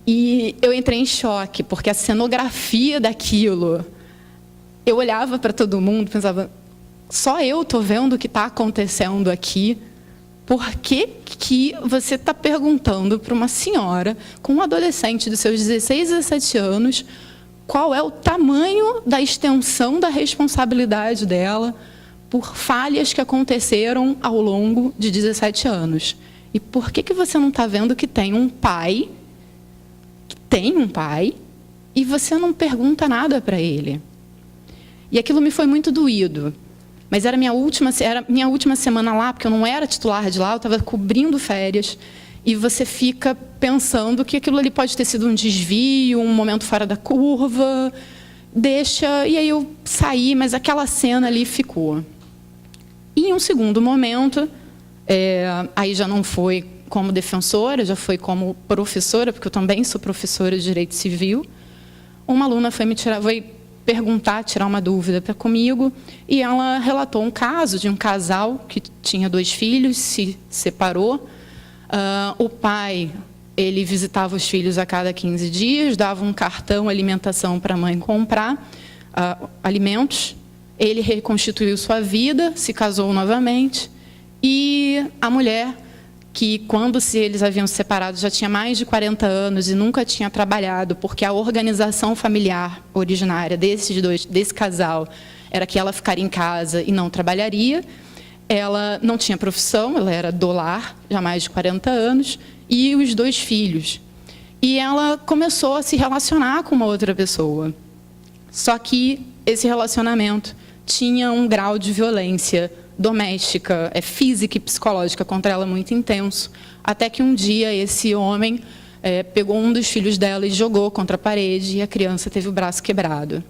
E eu entrei em choque, porque a cenografia daquilo, eu olhava para todo mundo e pensava, só eu estou vendo o que está acontecendo aqui. Por que você está perguntando para uma senhora com um adolescente de seus 16, 17 anos qual é o tamanho da extensão da responsabilidade dela por falhas que aconteceram ao longo de 17 anos? E por que você não está vendo que tem um pai, e você não pergunta nada para ele? E aquilo me foi muito doído. Mas era minha última semana lá, porque eu não era titular de lá, eu estava cobrindo férias. E você fica pensando que aquilo ali pode ter sido um desvio, um momento fora da curva. E aí eu saí, mas aquela cena ali ficou. E em um segundo momento, aí já não foi como defensora, já foi como professora, porque eu também sou professora de Direito Civil. Uma aluna foi tirar uma dúvida comigo, e ela relatou um caso de um casal que tinha 2 filhos, se separou. O pai, ele visitava os filhos a cada 15 dias, dava um cartão alimentação para a mãe comprar alimentos. Ele reconstituiu sua vida, se casou novamente, e a mulher, que quando eles haviam se separado já tinha mais de 40 anos e nunca tinha trabalhado, porque a organização familiar originária desse casal era que ela ficaria em casa e não trabalharia. Ela não tinha profissão, ela era do lar, já mais de 40 anos, e os 2 filhos. E ela começou a se relacionar com uma outra pessoa. Só que esse relacionamento tinha um grau de violência doméstica, física e psicológica contra ela muito intenso, até que um dia esse homem pegou um dos filhos dela e jogou contra a parede, e a criança teve o braço quebrado.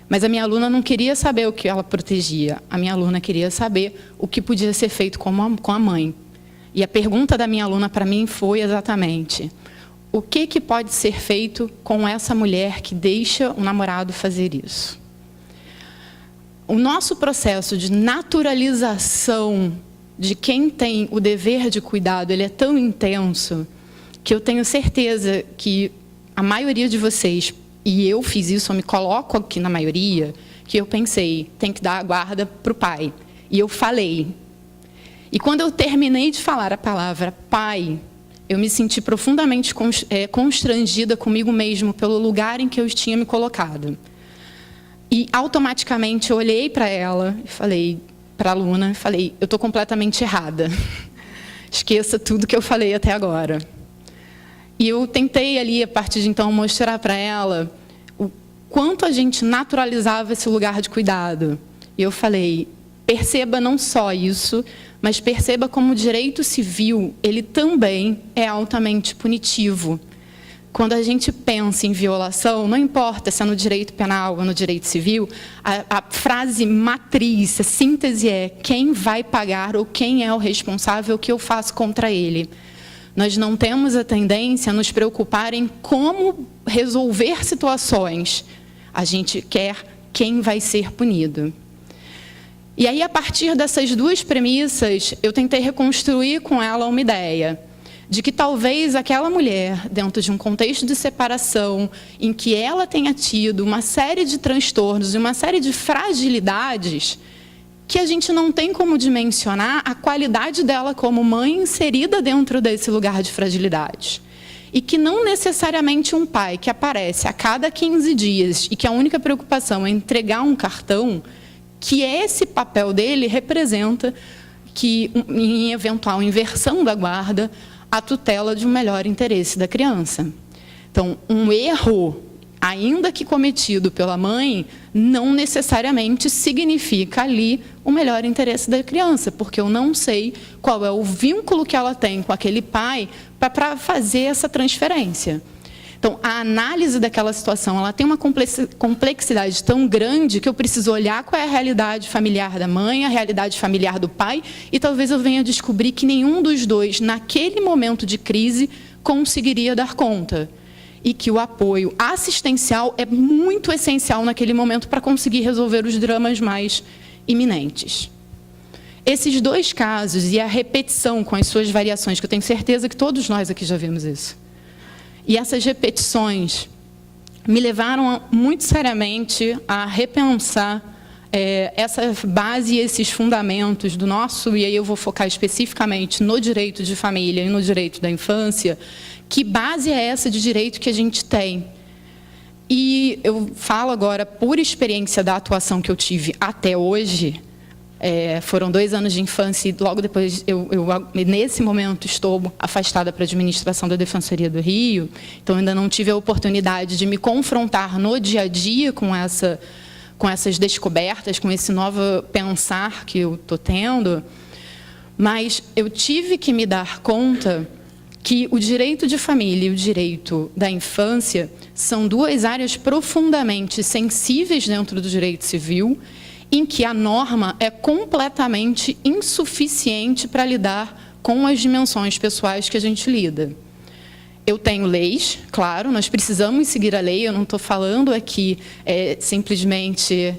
Mas a minha aluna não queria saber o que ela protegia, a minha aluna queria saber o que podia ser feito com a mãe. E a pergunta da minha aluna para mim foi exatamente: o que pode ser feito com essa mulher que deixa o namorado fazer isso? O nosso processo de naturalização de quem tem o dever de cuidado, ele é tão intenso que eu tenho certeza que a maioria de vocês, e eu fiz isso, eu me coloco aqui na maioria, que eu pensei, tem que dar a guarda para o pai. E eu falei. E quando eu terminei de falar a palavra pai, eu me senti profundamente constrangida comigo mesmo pelo lugar em que eu tinha me colocado. E automaticamente eu olhei para ela e falei, para a aluna, falei, eu estou completamente errada. Esqueça tudo que eu falei até agora. E eu tentei ali, a partir de então, mostrar para ela o quanto a gente naturalizava esse lugar de cuidado. E eu falei, perceba não só isso, mas perceba como o direito civil, ele também é altamente punitivo. Quando a gente pensa em violação, não importa se é no direito penal ou no direito civil, a frase matriz, a síntese é: quem vai pagar ou quem é o responsável que eu faço contra ele. Nós não temos a tendência a nos preocupar em como resolver situações. A gente quer quem vai ser punido. E aí, a partir dessas duas premissas, eu tentei reconstruir com ela uma ideia de que talvez aquela mulher, dentro de um contexto de separação, em que ela tenha tido uma série de transtornos e uma série de fragilidades, que a gente não tem como dimensionar a qualidade dela como mãe inserida dentro desse lugar de fragilidade. E que não necessariamente um pai que aparece a cada 15 dias e que a única preocupação é entregar um cartão, que esse papel dele representa que, em eventual inversão da guarda, a tutela de um melhor interesse da criança. Então, um erro, ainda que cometido pela mãe, não necessariamente significa ali o melhor interesse da criança, porque eu não sei qual é o vínculo que ela tem com aquele pai para fazer essa transferência. Então, a análise daquela situação, ela tem uma complexidade tão grande que eu preciso olhar qual é a realidade familiar da mãe, a realidade familiar do pai, e talvez eu venha descobrir que nenhum dos dois, naquele momento de crise, conseguiria dar conta. E que o apoio assistencial é muito essencial naquele momento para conseguir resolver os dramas mais iminentes. Esses dois casos e a repetição com as suas variações, que eu tenho certeza que todos nós aqui já vimos isso, e essas repetições me levaram muito seriamente a repensar essa base e esses fundamentos do nosso, e aí eu vou focar especificamente no direito de família e no direito da infância. Que base é essa de direito que a gente tem? E eu falo agora por experiência da atuação que eu tive até hoje. Foram 2 anos de infância e logo depois, nesse momento, estou afastada para a administração da Defensoria do Rio, então ainda não tive a oportunidade de me confrontar no dia a dia com essas descobertas, com esse novo pensar que eu estou tendo, mas eu tive que me dar conta que o direito de família e o direito da infância são 2 áreas profundamente sensíveis dentro do direito civil, em que a norma é completamente insuficiente para lidar com as dimensões pessoais que a gente lida. Eu tenho leis, claro, nós precisamos seguir a lei, eu não estou falando aqui simplesmente...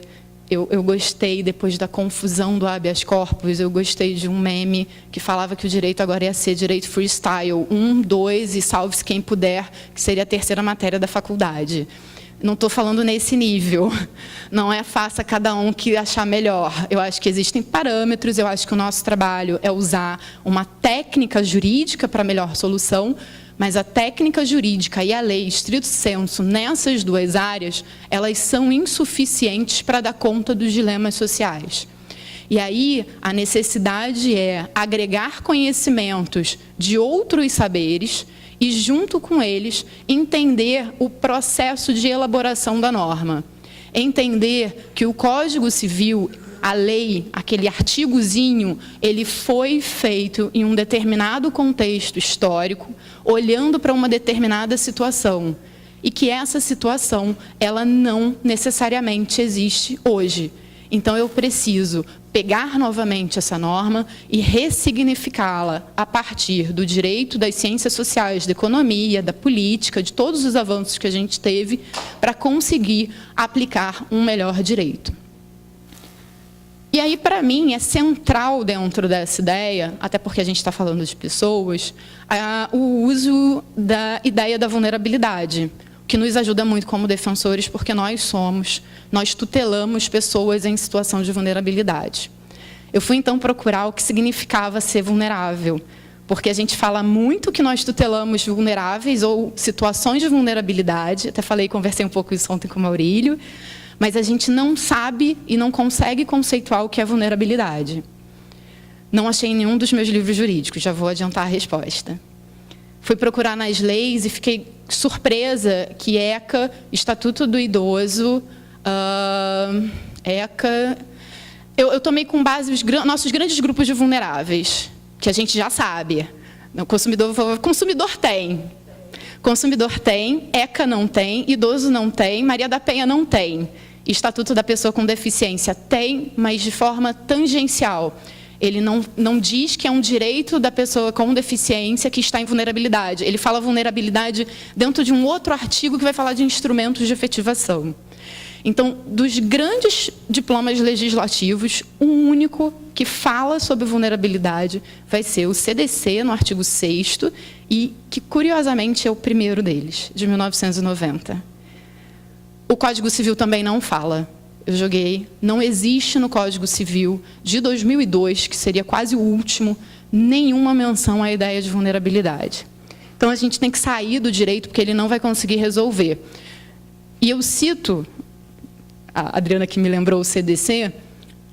Eu gostei, depois da confusão do habeas corpus, eu gostei de um meme que falava que o direito agora ia ser direito freestyle, 1, 2 e salve-se quem puder, que seria a 3ª matéria da faculdade. Não estou falando nesse nível, não é faça cada um que achar melhor. Eu acho que existem parâmetros, eu acho que o nosso trabalho é usar uma técnica jurídica para a melhor solução, mas a técnica jurídica e a lei, estrito sensu, nessas 2 áreas, elas são insuficientes para dar conta dos dilemas sociais. E aí, a necessidade é agregar conhecimentos de outros saberes e, junto com eles, entender o processo de elaboração da norma. Entender que o Código Civil, a lei, aquele artigozinho, ele foi feito em um determinado contexto histórico, olhando para uma determinada situação, e que essa situação, ela não necessariamente existe hoje. Então, eu preciso pegar novamente essa norma e ressignificá-la a partir do direito, das ciências sociais, da economia, da política, de todos os avanços que a gente teve, para conseguir aplicar um melhor direito. E aí, para mim, é central dentro dessa ideia, até porque a gente está falando de pessoas, o uso da ideia da vulnerabilidade, que nos ajuda muito como defensores, porque nós tutelamos pessoas em situação de vulnerabilidade. Eu fui, então, procurar o que significava ser vulnerável, porque a gente fala muito que nós tutelamos vulneráveis ou situações de vulnerabilidade, até conversei um pouco isso ontem com o Maurílio, mas a gente não sabe e não consegue conceituar o que é vulnerabilidade. Não achei em nenhum dos meus livros jurídicos, já vou adiantar a resposta. Fui procurar nas leis e fiquei surpresa que ECA, Estatuto do Idoso, ECA, eu tomei com base os nossos grandes grupos de vulneráveis, que a gente já sabe. O consumidor tem. Consumidor tem, ECA não tem, idoso não tem, Maria da Penha não tem. Estatuto da Pessoa com Deficiência tem, mas de forma tangencial. Ele não diz que é um direito da pessoa com deficiência que está em vulnerabilidade. Ele fala vulnerabilidade dentro de um outro artigo que vai falar de instrumentos de efetivação. Então, dos grandes diplomas legislativos, o único que fala sobre vulnerabilidade vai ser o CDC, no artigo 6º, e que, curiosamente, é o primeiro deles, de 1990. O Código Civil também não fala. Eu joguei, não existe no Código Civil de 2002, que seria quase o último, nenhuma menção à ideia de vulnerabilidade. Então, a gente tem que sair do direito, porque ele não vai conseguir resolver. E eu cito, a Adriana que me lembrou o CDC,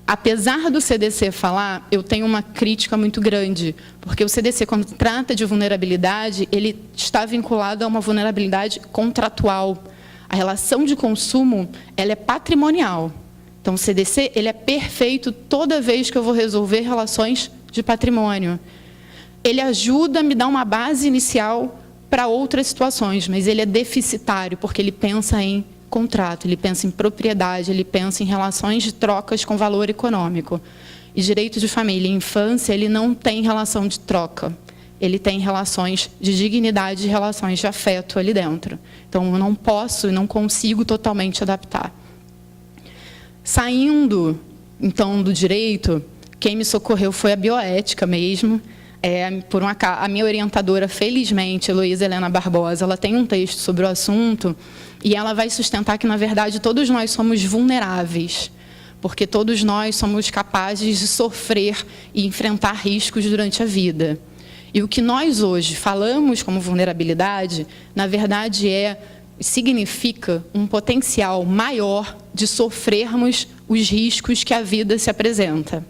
apesar do CDC falar, eu tenho uma crítica muito grande, porque o CDC, quando trata de vulnerabilidade, ele está vinculado a uma vulnerabilidade contratual. A relação de consumo, ela é patrimonial. Então, o CDC, ele é perfeito toda vez que eu vou resolver relações de patrimônio. Ele ajuda a me dar uma base inicial para outras situações, mas ele é deficitário, porque ele pensa em contrato, ele pensa em propriedade, ele pensa em relações de trocas com valor econômico. E direito de família e infância, ele não tem relação de troca. Ele tem relações de dignidade e relações de afeto ali dentro. Então, eu não posso e não consigo totalmente adaptar. Saindo, então, do direito, quem me socorreu foi a bioética mesmo. A minha orientadora, felizmente, Heloísa Helena Barbosa, ela tem um texto sobre o assunto e ela vai sustentar que, na verdade, todos nós somos vulneráveis, porque todos nós somos capazes de sofrer e enfrentar riscos durante a vida. E o que nós hoje falamos como vulnerabilidade, na verdade, significa um potencial maior de sofrermos os riscos que a vida se apresenta.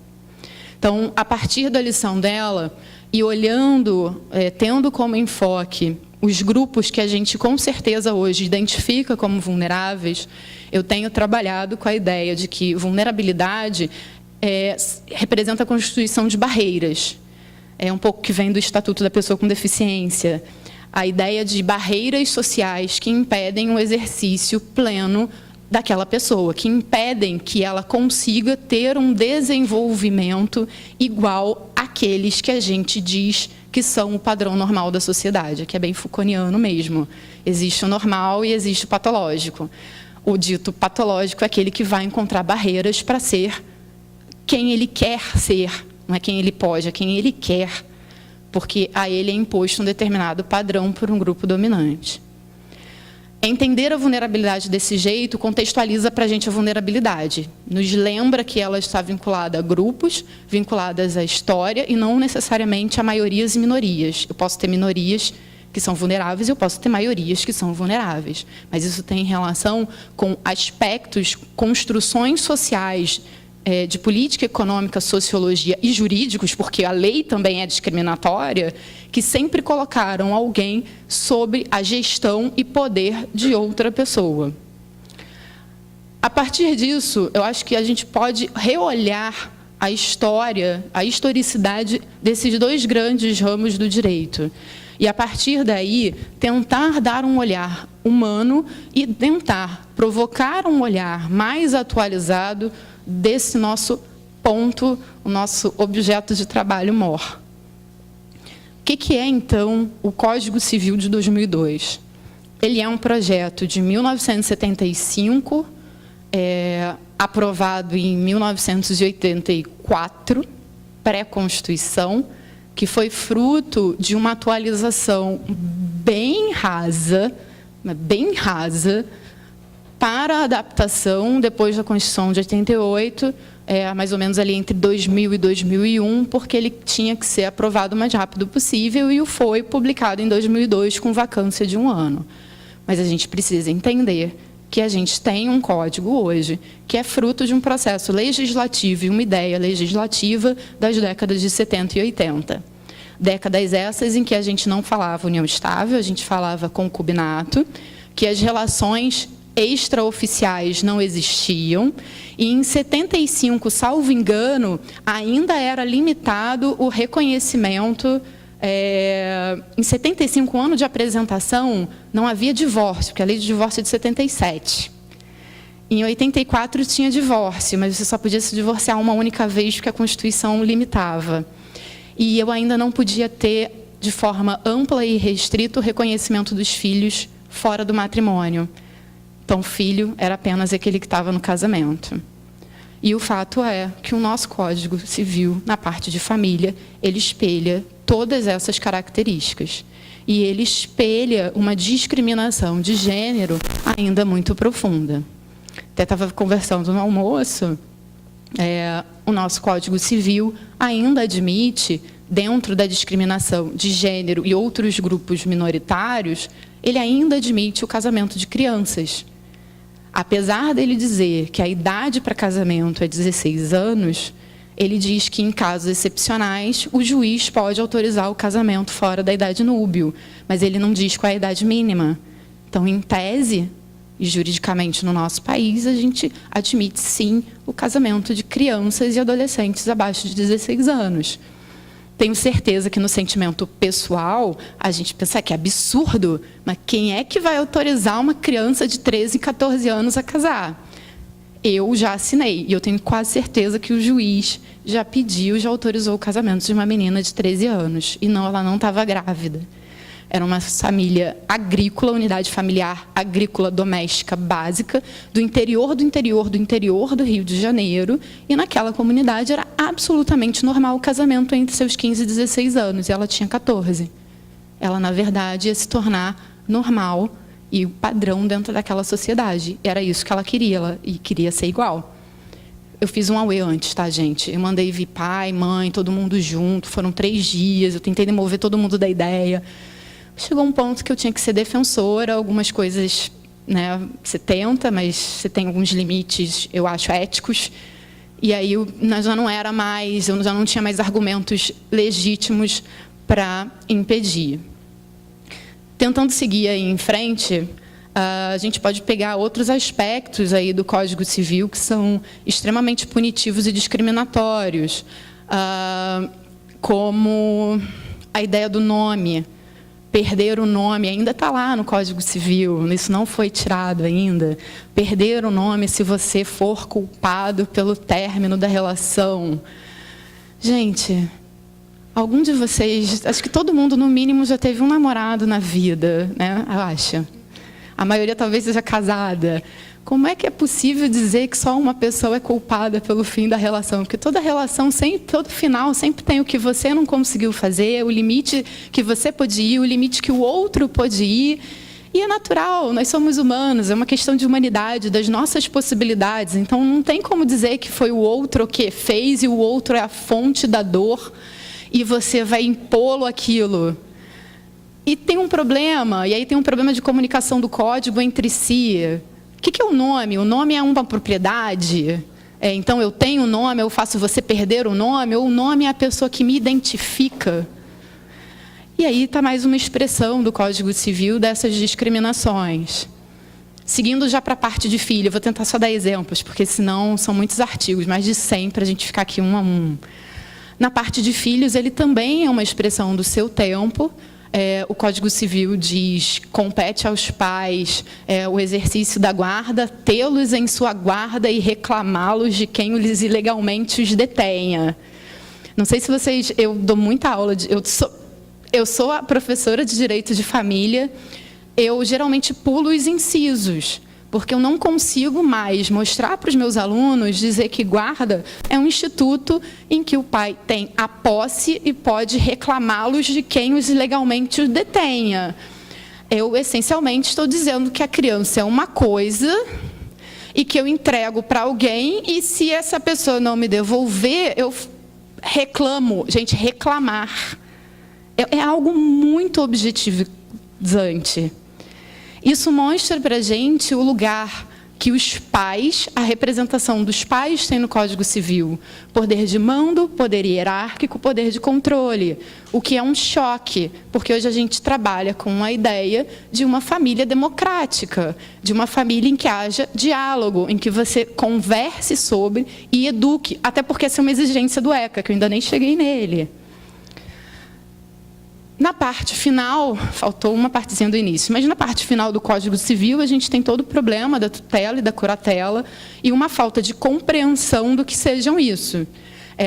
Então, a partir da lição dela, e olhando, tendo como enfoque os grupos que a gente, com certeza, hoje identifica como vulneráveis, eu tenho trabalhado com a ideia de que vulnerabilidade representa a constituição de barreiras. É um pouco que vem do Estatuto da Pessoa com Deficiência. A ideia de barreiras sociais que impedem o exercício pleno daquela pessoa, que impedem que ela consiga ter um desenvolvimento igual àqueles que a gente diz que são o padrão normal da sociedade, que é bem Foucaultiano mesmo. Existe o normal e existe o patológico. O dito patológico é aquele que vai encontrar barreiras para ser quem ele quer ser, não é quem ele pode, é quem ele quer, porque a ele é imposto um determinado padrão por um grupo dominante. Entender a vulnerabilidade desse jeito contextualiza para a gente a vulnerabilidade. Nos lembra que ela está vinculada a grupos, vinculadas à história e não necessariamente a maiorias e minorias. Eu posso ter minorias que são vulneráveis e eu posso ter maiorias que são vulneráveis. Mas isso tem relação com aspectos, construções sociais, de política econômica, sociologia e jurídicos, porque a lei também é discriminatória, que sempre colocaram alguém sobre a gestão e poder de outra pessoa. A partir disso, eu acho que a gente pode reolhar a história, a historicidade desses dois grandes ramos do direito. E, a partir daí, tentar dar um olhar humano e tentar provocar um olhar mais atualizado desse nosso ponto, o nosso objeto de trabalho mor. O que é, então, o Código Civil de 2002? Ele é um projeto de 1975, aprovado em 1984, pré-Constituição, que foi fruto de uma atualização bem rasa, para a adaptação depois da Constituição de 88, mais ou menos ali entre 2000 e 2001, porque ele tinha que ser aprovado o mais rápido possível e foi publicado em 2002 com vacância de 1 ano. Mas a gente precisa entender que a gente tem um código hoje que é fruto de um processo legislativo e uma ideia legislativa das décadas de 70 e 80. Décadas essas em que a gente não falava união estável, a gente falava concubinato, que as relações extraoficiais não existiam, e em 75, salvo engano, ainda era limitado o reconhecimento. Em 75, ano de apresentação, não havia divórcio, porque a lei de divórcio é de 77. Em 84 tinha divórcio, mas você só podia se divorciar uma única vez, porque a Constituição limitava. E eu ainda não podia ter, de forma ampla e restrita, o reconhecimento dos filhos fora do matrimônio. Então, filho era apenas aquele que estava no casamento. E o fato é que o nosso Código Civil, na parte de família, ele espelha todas essas características. E ele espelha uma discriminação de gênero ainda muito profunda. Até estava conversando no almoço, o nosso Código Civil ainda admite, dentro da discriminação de gênero e outros grupos minoritários, ele ainda admite o casamento de crianças. Apesar dele dizer que a idade para casamento é 16 anos, ele diz que, em casos excepcionais, o juiz pode autorizar o casamento fora da idade núbio, mas ele não diz qual é a idade mínima. Então, em tese, e juridicamente no nosso país, a gente admite, sim, o casamento de crianças e adolescentes abaixo de 16 anos. Tenho certeza que, no sentimento pessoal, a gente pensa que é absurdo, mas quem é que vai autorizar uma criança de 13, 14 anos a casar? Eu já assinei, e eu tenho quase certeza que o juiz já pediu, já autorizou o casamento de uma menina de 13 anos, e não, ela não estava grávida. Era uma família agrícola, unidade familiar agrícola doméstica básica, do interior do Rio de Janeiro, e naquela comunidade era absolutamente normal o casamento entre seus 15 e 16 anos, e ela tinha 14. Ela, na verdade, ia se tornar normal e o padrão dentro daquela sociedade. Era isso que ela queria, e queria ser igual. Eu fiz um auê antes, tá, gente? Eu mandei vir pai, mãe, todo mundo junto, foram 3 dias, eu tentei demover todo mundo da ideia. Chegou um ponto que eu tinha que ser defensora, algumas coisas, né, você tenta, mas você tem alguns limites, eu acho, éticos. E aí eu já não era mais, eu já não tinha mais argumentos legítimos para impedir. Tentando seguir aí em frente, a gente pode pegar outros aspectos aí do Código Civil que são extremamente punitivos e discriminatórios, como a ideia do nome. Perder o nome ainda está lá no Código Civil, isso não foi tirado ainda. Perder o nome se você for culpado pelo término da relação. Gente, algum de vocês, acho que todo mundo, no mínimo, já teve um namorado na vida, né? Eu acho. A maioria talvez seja casada. Como é que é possível dizer que só uma pessoa é culpada pelo fim da relação? Porque toda relação, todo final, sempre tem o que você não conseguiu fazer, o limite que você pôde ir, o limite que o outro pôde ir. E é natural, nós somos humanos, é uma questão de humanidade, das nossas possibilidades. Então, não tem como dizer que foi o outro que fez e o outro é a fonte da dor e você vai impô-lo aquilo. E tem um problema, e aí tem um problema de comunicação do código entre si. O que é o nome? O nome é uma propriedade? Então, eu tenho o nome, eu faço você perder o nome? Ou o nome é a pessoa que me identifica? E aí está mais uma expressão do Código Civil dessas discriminações. Seguindo já para a parte de filho, eu vou tentar só dar exemplos, porque senão são muitos artigos, mais de 100 para a gente ficar aqui um a um. Na parte de filhos, ele também é uma expressão do seu tempo. O Código Civil diz, compete aos pais o exercício da guarda, tê-los em sua guarda e reclamá-los de quem os ilegalmente os detenha. Não sei se vocês... Eu dou muita aula, eu sou a professora de Direito de Família, eu geralmente pulo os incisos, porque eu não consigo mais mostrar para os meus alunos, dizer que guarda é um instituto em que o pai tem a posse e pode reclamá-los de quem os ilegalmente os detenha. Eu, essencialmente, estou dizendo que a criança é uma coisa e que eu entrego para alguém e, se essa pessoa não me devolver, eu reclamo. Gente, reclamar é algo muito objetivizante. Isso mostra para a gente o lugar que os pais, a representação dos pais tem no Código Civil poder de mando, poder hierárquico, poder de controle, o que é um choque, porque hoje a gente trabalha com a ideia de uma família democrática, de uma família em que haja diálogo, em que você converse sobre e eduque, até porque essa é uma exigência do ECA, que eu ainda nem cheguei nele. Na parte final, faltou uma partezinha do início, mas na parte final do Código Civil, a gente tem todo o problema da tutela e da curatela e uma falta de compreensão do que sejam isso.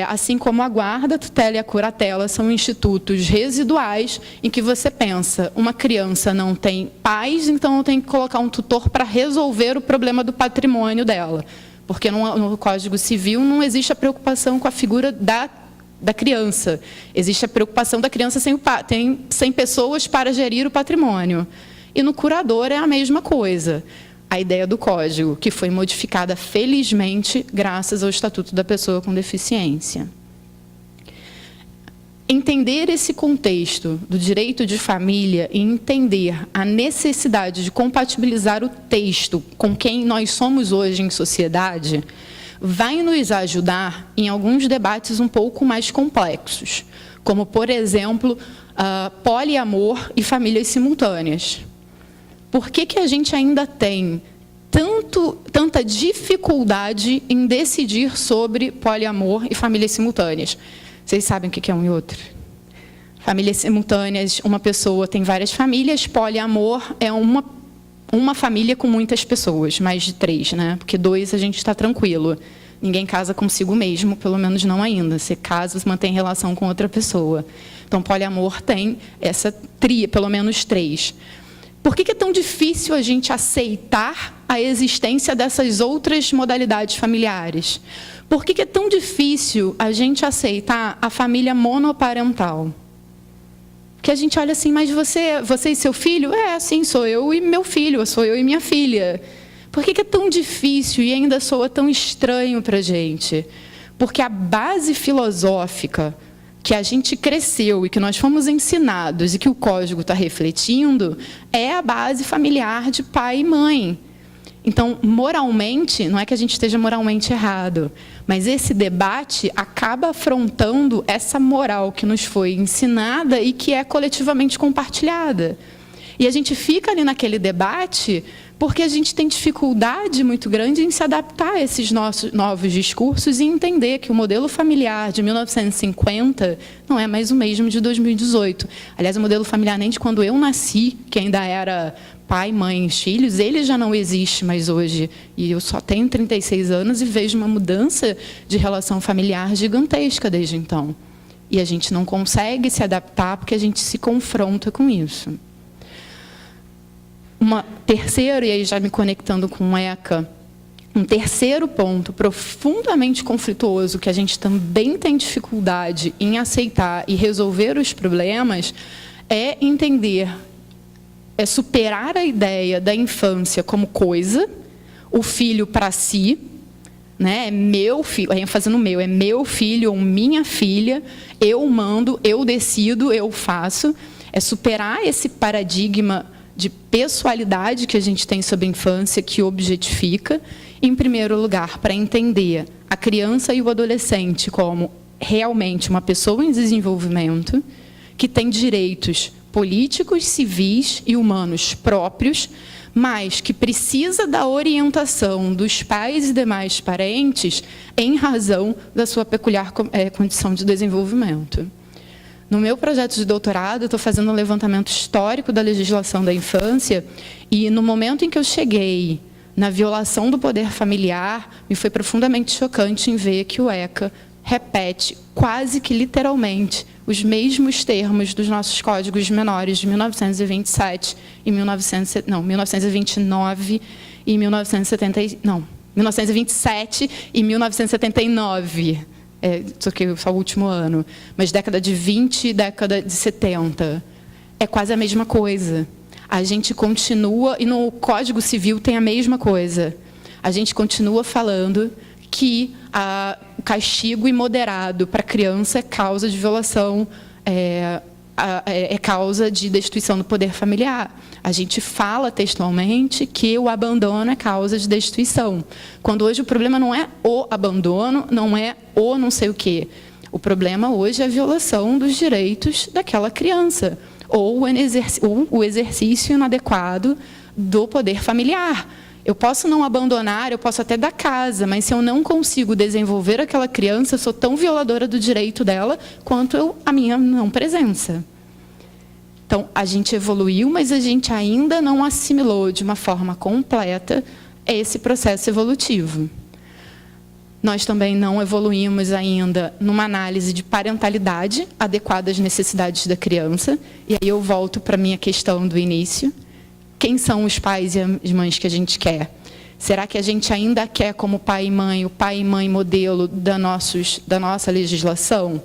Assim como a guarda, a tutela e a curatela são institutos residuais em que você pensa, uma criança não tem pais, então eu tenho que colocar um tutor para resolver o problema do patrimônio dela. Porque no Código Civil não existe a preocupação com a figura da criança. Existe a preocupação da criança sem pessoas para gerir o patrimônio. E no curador é a mesma coisa. A ideia do Código, que foi modificada, felizmente, graças ao Estatuto da Pessoa com Deficiência. Entender esse contexto do direito de família e entender a necessidade de compatibilizar o texto com quem nós somos hoje em sociedade vai nos ajudar em alguns debates um pouco mais complexos, como, por exemplo, poliamor e famílias simultâneas. Por que a gente ainda tem tanta dificuldade em decidir sobre poliamor e famílias simultâneas? Vocês sabem o que é um e outro? Famílias simultâneas, uma pessoa tem várias famílias, poliamor é uma família com muitas pessoas, mais de 3, né? Porque 2 a gente está tranquilo. Ninguém casa consigo mesmo, pelo menos não ainda. Se casa, mantém relação com outra pessoa. Então, poliamor tem essa pelo menos 3. Por que é tão difícil a gente aceitar a existência dessas outras modalidades familiares? Por que é tão difícil a gente aceitar a família monoparental? Que a gente olha assim, mas você e seu filho? Sim, sou eu e meu filho, sou eu e minha filha. Por que é tão difícil e ainda soa tão estranho para a gente? Porque a base filosófica que a gente cresceu e que nós fomos ensinados e que o Código está refletindo é a base familiar de pai e mãe. Então, moralmente, não é que a gente esteja moralmente errado, mas esse debate acaba afrontando essa moral que nos foi ensinada e que é coletivamente compartilhada. E a gente fica ali naquele debate porque a gente tem dificuldade muito grande em se adaptar a esses novos discursos e entender que o modelo familiar de 1950 não é mais o mesmo de 2018. Aliás, o modelo familiar nem de quando eu nasci, que ainda era pai, mãe e filhos, ele já não existe mais hoje. E eu só tenho 36 anos e vejo uma mudança de relação familiar gigantesca desde então. E a gente não consegue se adaptar porque a gente se confronta com isso. Uma terceira, e aí já me conectando com o ECA, um terceiro ponto profundamente conflituoso que a gente também tem dificuldade em aceitar e resolver os problemas é entender, é superar a ideia da infância como coisa, o filho para si, né? É meu filho, a ênfase no meu, é meu filho ou minha filha, eu mando, eu decido, eu faço. É superar esse paradigma de pessoalidade que a gente tem sobre a infância, que objetifica, em primeiro lugar, para entender a criança e o adolescente como realmente uma pessoa em desenvolvimento, que tem direitos políticos, civis e humanos próprios, mas que precisa da orientação dos pais e demais parentes em razão da sua peculiar condição de desenvolvimento. No meu projeto de doutorado, eu estou fazendo um levantamento histórico da legislação da infância e, no momento em que eu cheguei na violação do poder familiar, me foi profundamente chocante em ver que o ECA repete quase que literalmente os mesmos termos dos nossos códigos menores de 1927 e 1929 e 1927 e 1979. Só que só o último ano, mas década de 20 e década de 70. É quase a mesma coisa. A gente continua, e no Código Civil tem a mesma coisa. A gente continua falando que o castigo imoderado para criança é causa de violação é causa de destituição do poder familiar. A gente fala textualmente que o abandono é causa de destituição, quando hoje o problema não é o abandono, não é o não sei o quê. O problema hoje é a violação dos direitos daquela criança, ou o exercício inadequado do poder familiar. Eu posso não abandonar, eu posso até dar casa, mas se eu não consigo desenvolver aquela criança, eu sou tão violadora do direito dela quanto a minha não presença. Então, a gente evoluiu, mas a gente ainda não assimilou de uma forma completa esse processo evolutivo. Nós também não evoluímos ainda numa análise de parentalidade adequada às necessidades da criança. E aí eu volto para a minha questão do início. Quem são os pais e as mães que a gente quer? Será que a gente ainda quer como pai e mãe, o pai e mãe modelo da nossa legislação?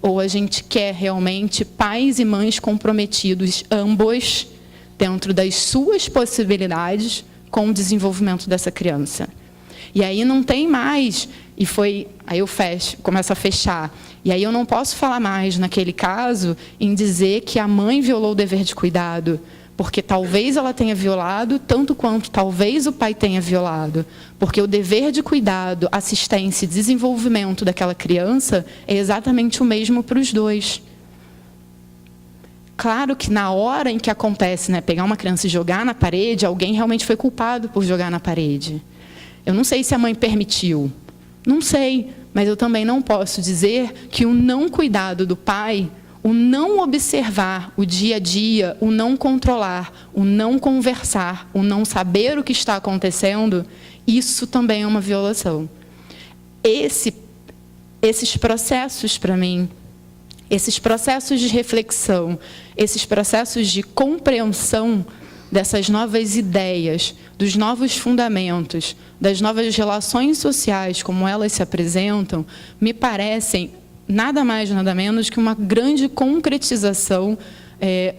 Ou a gente quer realmente pais e mães comprometidos, ambos, dentro das suas possibilidades, com o desenvolvimento dessa criança? E aí não tem mais, aí eu começo a fechar. E aí eu não posso falar mais, naquele caso, em dizer que a mãe violou o dever de cuidado, porque talvez ela tenha violado, tanto quanto talvez o pai tenha violado. Porque o dever de cuidado, assistência e desenvolvimento daquela criança é exatamente o mesmo para os dois. Claro que na hora em que acontece, pegar uma criança e jogar na parede, alguém realmente foi culpado por jogar na parede. Eu não sei se a mãe permitiu, não sei, mas eu também não posso dizer que o não cuidado do pai, o não observar o dia a dia, o não controlar, o não conversar, o não saber o que está acontecendo, isso também é uma violação. Esses processos, para mim, esses processos de reflexão, esses processos de compreensão dessas novas ideias, dos novos fundamentos, das novas relações sociais, como elas se apresentam, me parecem nada mais, nada menos que uma grande concretização,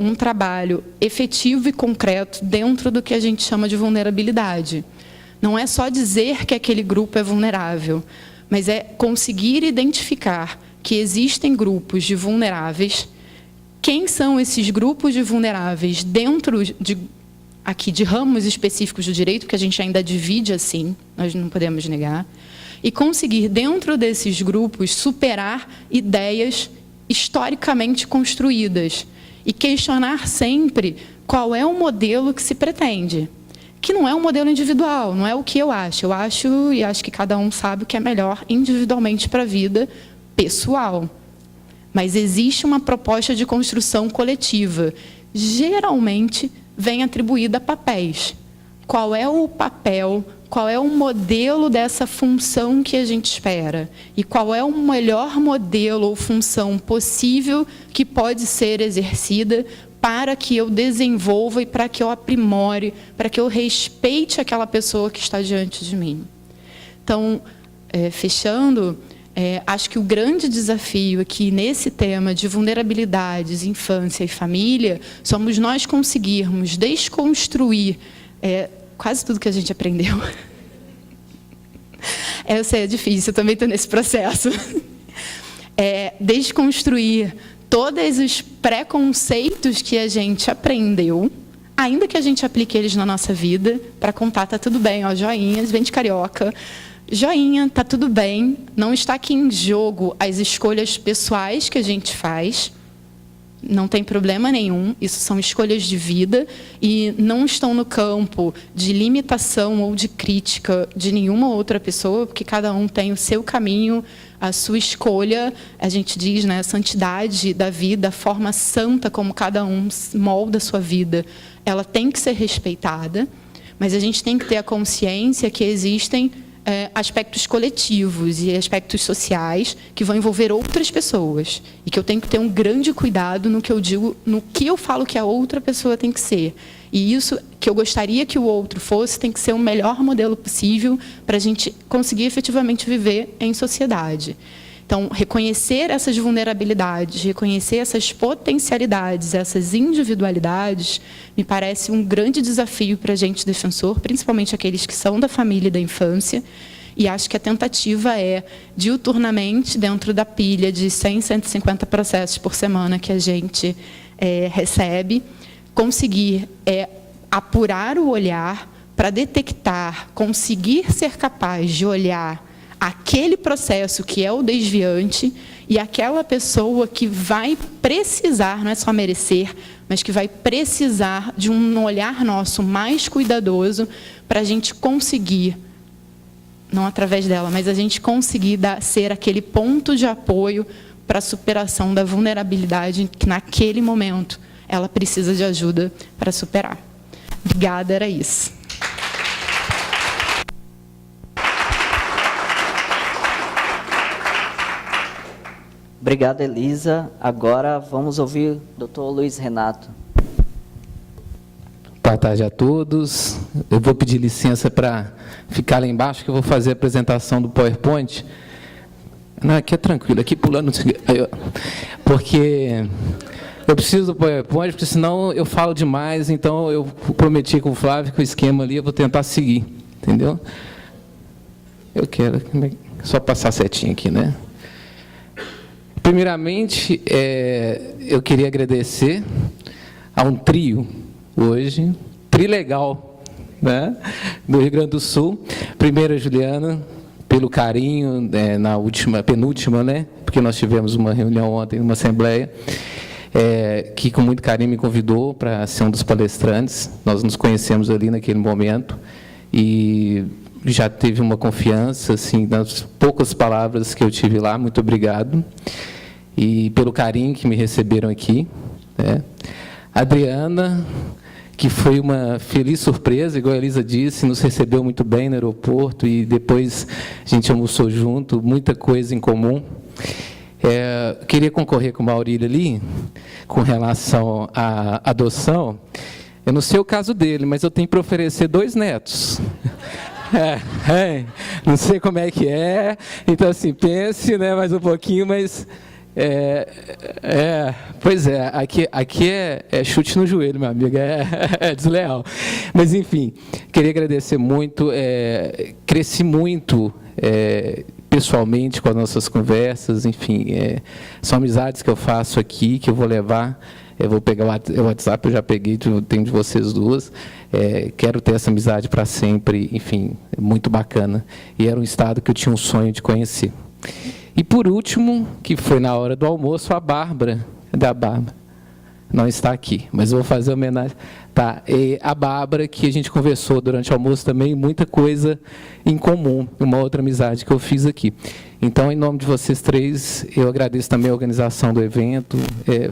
um trabalho efetivo e concreto dentro do que a gente chama de vulnerabilidade. Não é só dizer que aquele grupo é vulnerável, mas é conseguir identificar que existem grupos de vulneráveis. Quem são esses grupos de vulneráveis dentro de ramos específicos do direito, que a gente ainda divide assim, nós não podemos negar, e conseguir, dentro desses grupos, superar ideias historicamente construídas e questionar sempre qual é o modelo que se pretende, que não é um modelo individual, não é o que eu acho e acho que cada um sabe o que é melhor individualmente para a vida pessoal. Mas existe uma proposta de construção coletiva, geralmente vem atribuída a papéis. Qual é o papel, qual é o modelo dessa função que a gente espera? E qual é o melhor modelo ou função possível que pode ser exercida para que eu desenvolva e para que eu aprimore, para que eu respeite aquela pessoa que está diante de mim? Então, fechando, acho que o grande desafio aqui nesse tema de vulnerabilidades, infância e família, somos nós conseguirmos desconstruir quase tudo que a gente aprendeu. Eu sei, é difícil, eu também estou nesse processo. Desconstruir todos os preconceitos que a gente aprendeu, ainda que a gente aplique eles na nossa vida, para contar, tá tudo bem, joinhas, vem de carioca. Joinha, tá tudo bem, não está aqui em jogo as escolhas pessoais que a gente faz, não tem problema nenhum, isso são escolhas de vida e não estão no campo de limitação ou de crítica de nenhuma outra pessoa, porque cada um tem o seu caminho, a sua escolha, a gente diz, a santidade da vida, a forma santa como cada um molda a sua vida, ela tem que ser respeitada, mas a gente tem que ter a consciência que existem aspectos coletivos e aspectos sociais que vão envolver outras pessoas e que eu tenho que ter um grande cuidado no que eu digo, no que eu falo que a outra pessoa tem que ser. E isso que eu gostaria que o outro fosse tem que ser o melhor modelo possível para a gente conseguir efetivamente viver em sociedade. Então, reconhecer essas vulnerabilidades, reconhecer essas potencialidades, essas individualidades, me parece um grande desafio para a gente defensor, principalmente aqueles que são da família e da infância, E acho que a tentativa é, diuturnamente, dentro da pilha de 100, 150 processos por semana que a gente recebe, conseguir apurar o olhar para detectar, conseguir ser capaz de olhar aquele processo que é o desviante e aquela pessoa que vai precisar, não é só merecer, mas que vai precisar de um olhar nosso mais cuidadoso para a gente conseguir, não através dela, mas a gente conseguir ser aquele ponto de apoio para a superação da vulnerabilidade que, naquele momento, ela precisa de ajuda para superar. Obrigada, era isso. Obrigado, Elisa. Agora vamos ouvir o doutor Luiz Renato. Boa tarde a todos. Eu vou pedir licença para ficar lá embaixo, que eu vou fazer a apresentação do PowerPoint. Não, aqui é tranquilo, aqui pulando, porque eu preciso do PowerPoint, porque senão eu falo demais, então eu prometi com o Flávio que o esquema ali eu vou tentar seguir, entendeu? Eu quero só passar setinho aqui, né? Primeiramente, eu queria agradecer a um trio hoje, trilegal, né, do Rio Grande do Sul. Primeiro a Juliana, pelo carinho, na penúltima, né, porque nós tivemos uma reunião ontem, uma assembleia, que com muito carinho me convidou para ser um dos palestrantes. Nós nos conhecemos ali naquele momento e já teve uma confiança, assim, nas poucas palavras que eu tive lá. Muito obrigado. E pelo carinho que me receberam aqui, né. Adriana, que foi uma feliz surpresa, igual a Elisa disse, nos recebeu muito bem no aeroporto e depois a gente almoçou junto, muita coisa em comum. Queria concorrer com o Maurílio ali, com relação à adoção. Eu não sei o caso dele, mas eu tenho para oferecer 2 netos. Não sei como é que é, então assim, pense, né, mais um pouquinho, mas... pois é, aqui é chute no joelho, meu amigo, é desleal. Mas, enfim, queria agradecer muito, cresci muito pessoalmente com as nossas conversas, enfim, são amizades que eu faço aqui, que eu vou levar, eu vou pegar o WhatsApp, eu já peguei, tenho de vocês duas, quero ter essa amizade para sempre, enfim, muito bacana. E era um estado que eu tinha um sonho de conhecer. E, por último, que foi na hora do almoço, a Bárbara. Cadê a Bárbara? Não está aqui, mas eu vou fazer homenagem. Tá, a Bárbara, que a gente conversou durante o almoço também, muita coisa em comum, uma outra amizade que eu fiz aqui. Então, em nome de vocês 3, eu agradeço também a organização do evento,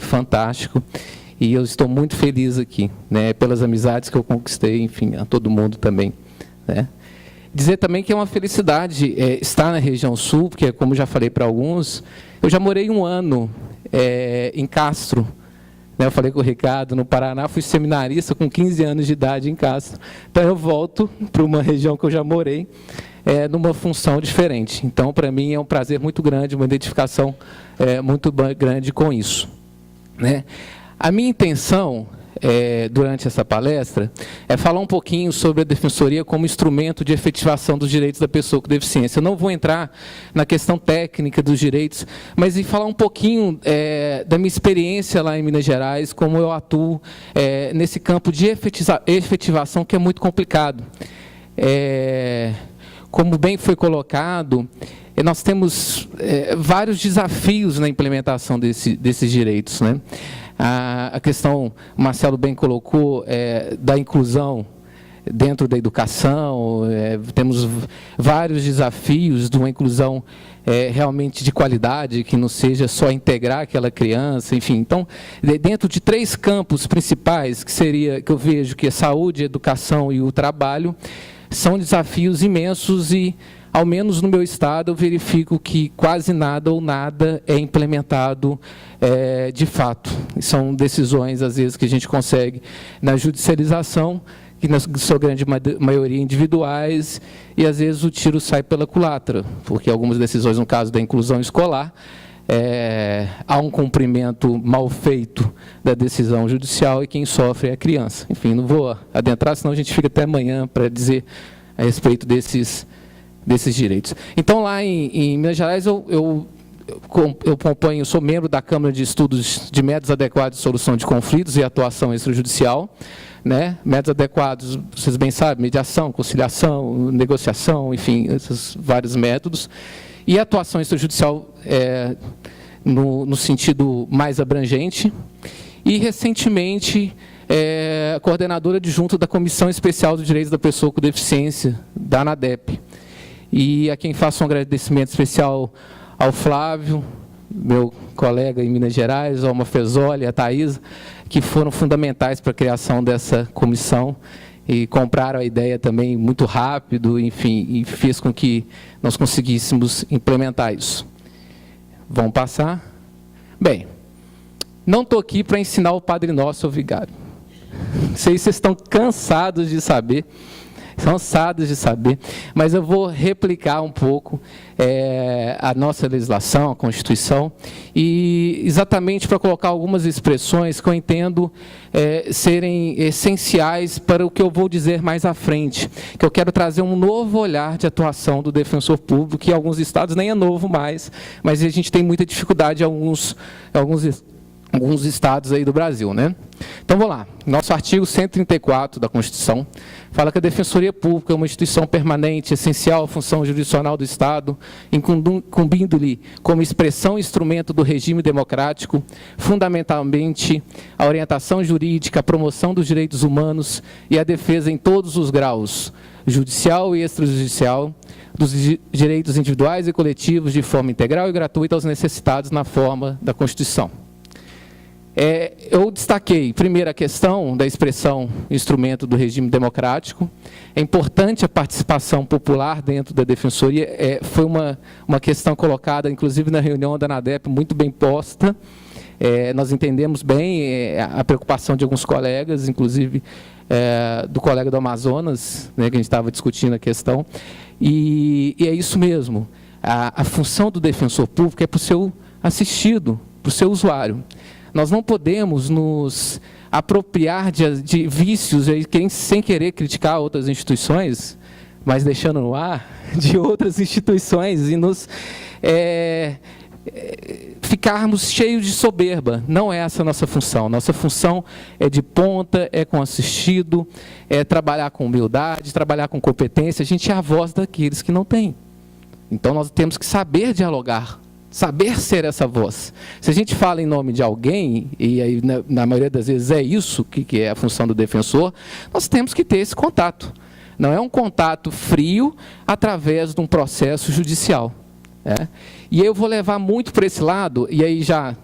fantástico, e eu estou muito feliz aqui, né, pelas amizades que eu conquistei, enfim, a todo mundo também, né. Dizer também que é uma felicidade estar na região sul, porque, como já falei para alguns, eu já morei 1 ano em Castro, né? Eu falei com o Ricardo, no Paraná, fui seminarista com 15 anos de idade em Castro. Então, eu volto para uma região que eu já morei, numa função diferente. Então, para mim, é um prazer muito grande, uma identificação muito grande com isso, né? A minha intenção... durante essa palestra, falar um pouquinho sobre a Defensoria como instrumento de efetivação dos direitos da pessoa com deficiência. Eu não vou entrar na questão técnica dos direitos, mas em falar um pouquinho da minha experiência lá em Minas Gerais, como eu atuo nesse campo de efetivação, que é muito complicado. Como bem foi colocado, nós temos vários desafios na implementação desses direitos, né? A questão, o Marcelo bem colocou, da inclusão dentro da educação, temos vários desafios de uma inclusão realmente de qualidade, que não seja só integrar aquela criança, enfim. Então, dentro de 3 campos principais, que eu vejo que é saúde, educação e o trabalho, são desafios imensos e, ao menos no meu estado, eu verifico que quase nada ou nada é implementado de fato. São decisões, às vezes, que a gente consegue na judicialização, que na sua grande maioria individuais, e às vezes o tiro sai pela culatra, porque algumas decisões, no caso da inclusão escolar, há um cumprimento mal feito da decisão judicial e quem sofre é a criança. Enfim, não vou adentrar, senão a gente fica até amanhã para dizer a respeito desses desses direitos. Então, lá em Minas Gerais, eu acompanho, sou membro da Câmara de Estudos de Métodos Adequados de Solução de Conflitos e Atuação Extrajudicial, né? Métodos adequados, vocês bem sabem, mediação, conciliação, negociação, enfim, esses vários métodos. E a atuação extrajudicial no sentido mais abrangente. E, recentemente, coordenadora adjunta da Comissão Especial dos Direitos da Pessoa com Deficiência, da ANADEP. E a quem faço um agradecimento especial ao Flávio, meu colega em Minas Gerais, ao Alma Fesoli, a Thaís, que foram fundamentais para a criação dessa comissão e compraram a ideia também muito rápido, enfim, e fez com que nós conseguíssemos implementar isso. Vamos passar? Bem, não estou aqui para ensinar o Padre Nosso ao vigário. Não sei se vocês estão cansados de saber, mas eu vou replicar um pouco a nossa legislação, a Constituição, e exatamente para colocar algumas expressões que eu entendo serem essenciais para o que eu vou dizer mais à frente, que eu quero trazer um novo olhar de atuação do defensor público, que em alguns estados nem é novo mais, mas a gente tem muita dificuldade em alguns estados aí do Brasil, né? Então, vamos lá. Nosso artigo 134 da Constituição fala que a Defensoria Pública é uma instituição permanente, essencial à função jurisdicional do Estado, incumbindo-lhe como expressão e instrumento do regime democrático, fundamentalmente a orientação jurídica, a promoção dos direitos humanos e a defesa em todos os graus, judicial e extrajudicial, dos direitos individuais e coletivos de forma integral e gratuita aos necessitados na forma da Constituição. Eu destaquei, primeiro, a questão da expressão instrumento do regime democrático. É importante a participação popular dentro da Defensoria. Foi uma questão colocada, inclusive, na reunião da ANADEP, muito bem posta. Nós entendemos bem a preocupação de alguns colegas, inclusive do colega do Amazonas, né, que a gente estava discutindo a questão. E é isso mesmo. A função do defensor público é para o seu assistido, para o seu usuário. Nós não podemos nos apropriar de vícios, sem querer criticar outras instituições, mas deixando no ar, de outras instituições e nos ficarmos cheios de soberba. Não é essa a nossa função. Nossa função é de ponta, é com assistido, é trabalhar com humildade, trabalhar com competência. A gente é a voz daqueles que não têm. Então, nós temos que saber dialogar, saber ser essa voz. Se a gente fala em nome de alguém, e aí, na maioria das vezes é isso que é a função do defensor, nós temos que ter esse contato. Não é um contato frio através de um processo judicial. E eu vou levar muito para esse lado, e aí já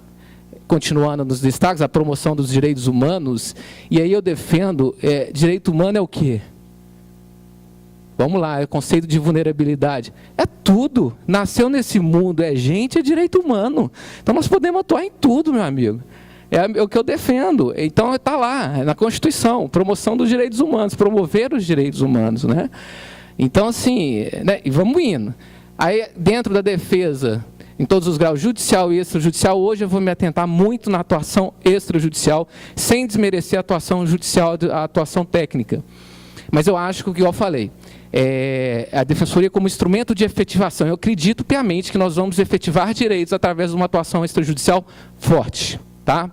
continuando nos destaques, a promoção dos direitos humanos, e aí eu defendo, direito humano é o quê? Vamos lá, é o conceito de vulnerabilidade. É tudo. Nasceu nesse mundo, é gente, é direito humano. Então, nós podemos atuar em tudo, meu amigo. É o que eu defendo. Então, está lá, na Constituição, promoção dos direitos humanos, promover os direitos humanos, né? Então, assim, né, e vamos indo. Aí, dentro da defesa, em todos os graus, judicial e extrajudicial, hoje eu vou me atentar muito na atuação extrajudicial, sem desmerecer a atuação judicial, a atuação técnica. Mas eu acho que o que eu falei, a Defensoria como instrumento de efetivação. Eu acredito piamente que nós vamos efetivar direitos através de uma atuação extrajudicial forte. Tá?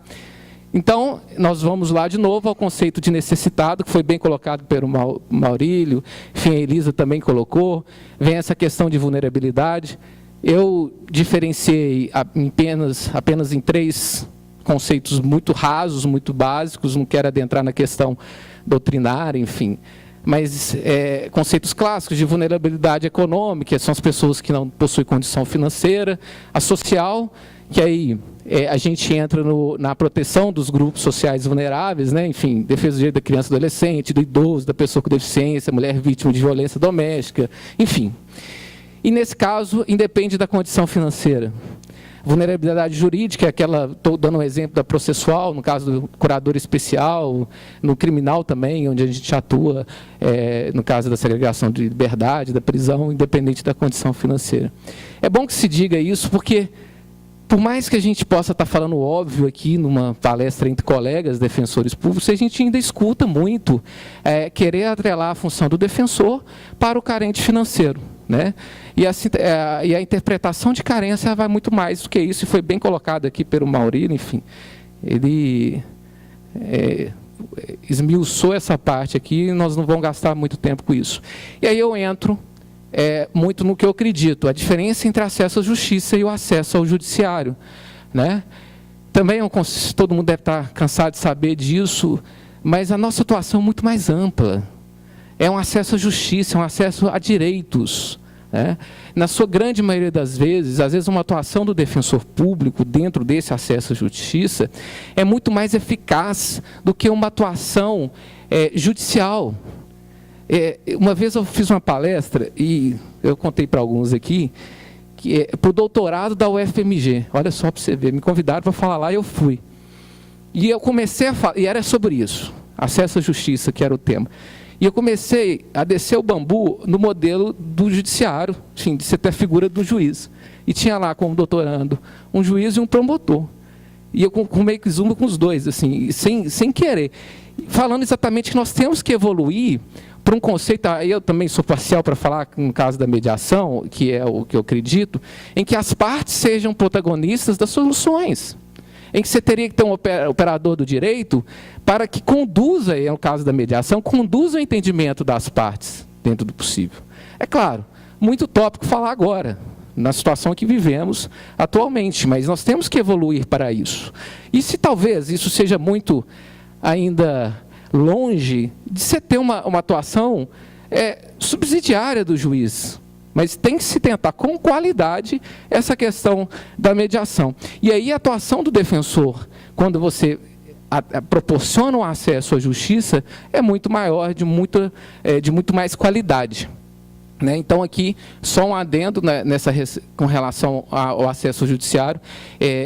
Então, nós vamos lá de novo ao conceito de necessitado, que foi bem colocado pelo Maurílio, enfim, a Elisa também colocou, vem essa questão de vulnerabilidade. Eu diferenciei apenas em 3 conceitos muito rasos, muito básicos, não quero adentrar na questão doutrinária, enfim, mas conceitos clássicos de vulnerabilidade econômica, são as pessoas que não possuem condição financeira, a social, que aí a gente entra na proteção dos grupos sociais vulneráveis, né? Enfim, defesa do direito da criança e do adolescente, do idoso, da pessoa com deficiência, mulher vítima de violência doméstica, enfim. E, nesse caso, independe da condição financeira. Vulnerabilidade jurídica é aquela, estou dando um exemplo da processual, no caso do curador especial, no criminal também, onde a gente atua, no caso da segregação de liberdade, da prisão, independente da condição financeira. É bom que se diga isso, porque, por mais que a gente possa estar falando óbvio aqui, numa palestra entre colegas, defensores públicos, a gente ainda escuta muito querer atrelar a função do defensor para o carente financeiro. né? E a interpretação de carência vai muito mais do que isso, e foi bem colocado aqui pelo Maurílio, enfim. Ele esmiuçou essa parte aqui, e nós não vamos gastar muito tempo com isso. E aí eu entro muito no que eu acredito, a diferença entre acesso à justiça e o acesso ao judiciário, né? Também todo mundo deve estar cansado de saber disso, mas a nossa atuação é muito mais ampla. É um acesso à justiça, é um acesso a direitos, né? Na sua grande maioria das vezes, às vezes uma atuação do defensor público dentro desse acesso à justiça é muito mais eficaz do que uma atuação judicial. Uma vez eu fiz uma palestra, e eu contei para alguns aqui, para o doutorado da UFMG. Olha só para você ver, me convidaram para falar lá e eu fui. E eu comecei a falar, e era sobre isso, acesso à justiça, que era o tema. E eu comecei a descer o bambu no modelo do judiciário, enfim, de você ter a figura do juiz. E tinha lá como doutorando um juiz e um promotor. E eu com meio que zumba com os dois, assim, sem querer. Falando exatamente que nós temos que evoluir para um conceito, aí eu também sou parcial para falar no caso da mediação, que é o que eu acredito, em que as partes sejam protagonistas das soluções. Em que você teria que ter um operador do direito para que conduza, no caso da mediação, conduza o entendimento das partes dentro do possível. É claro, muito utópico falar agora, na situação que vivemos atualmente, mas nós temos que evoluir para isso. E se talvez isso seja muito ainda longe de você ter uma atuação subsidiária do juiz, mas tem que se tentar com qualidade essa questão da mediação. E aí a atuação do defensor, quando você proporciona o acesso à justiça, é muito maior, de muito mais qualidade. Né? Então, aqui, só um adendo, né, com relação ao acesso ao judiciário.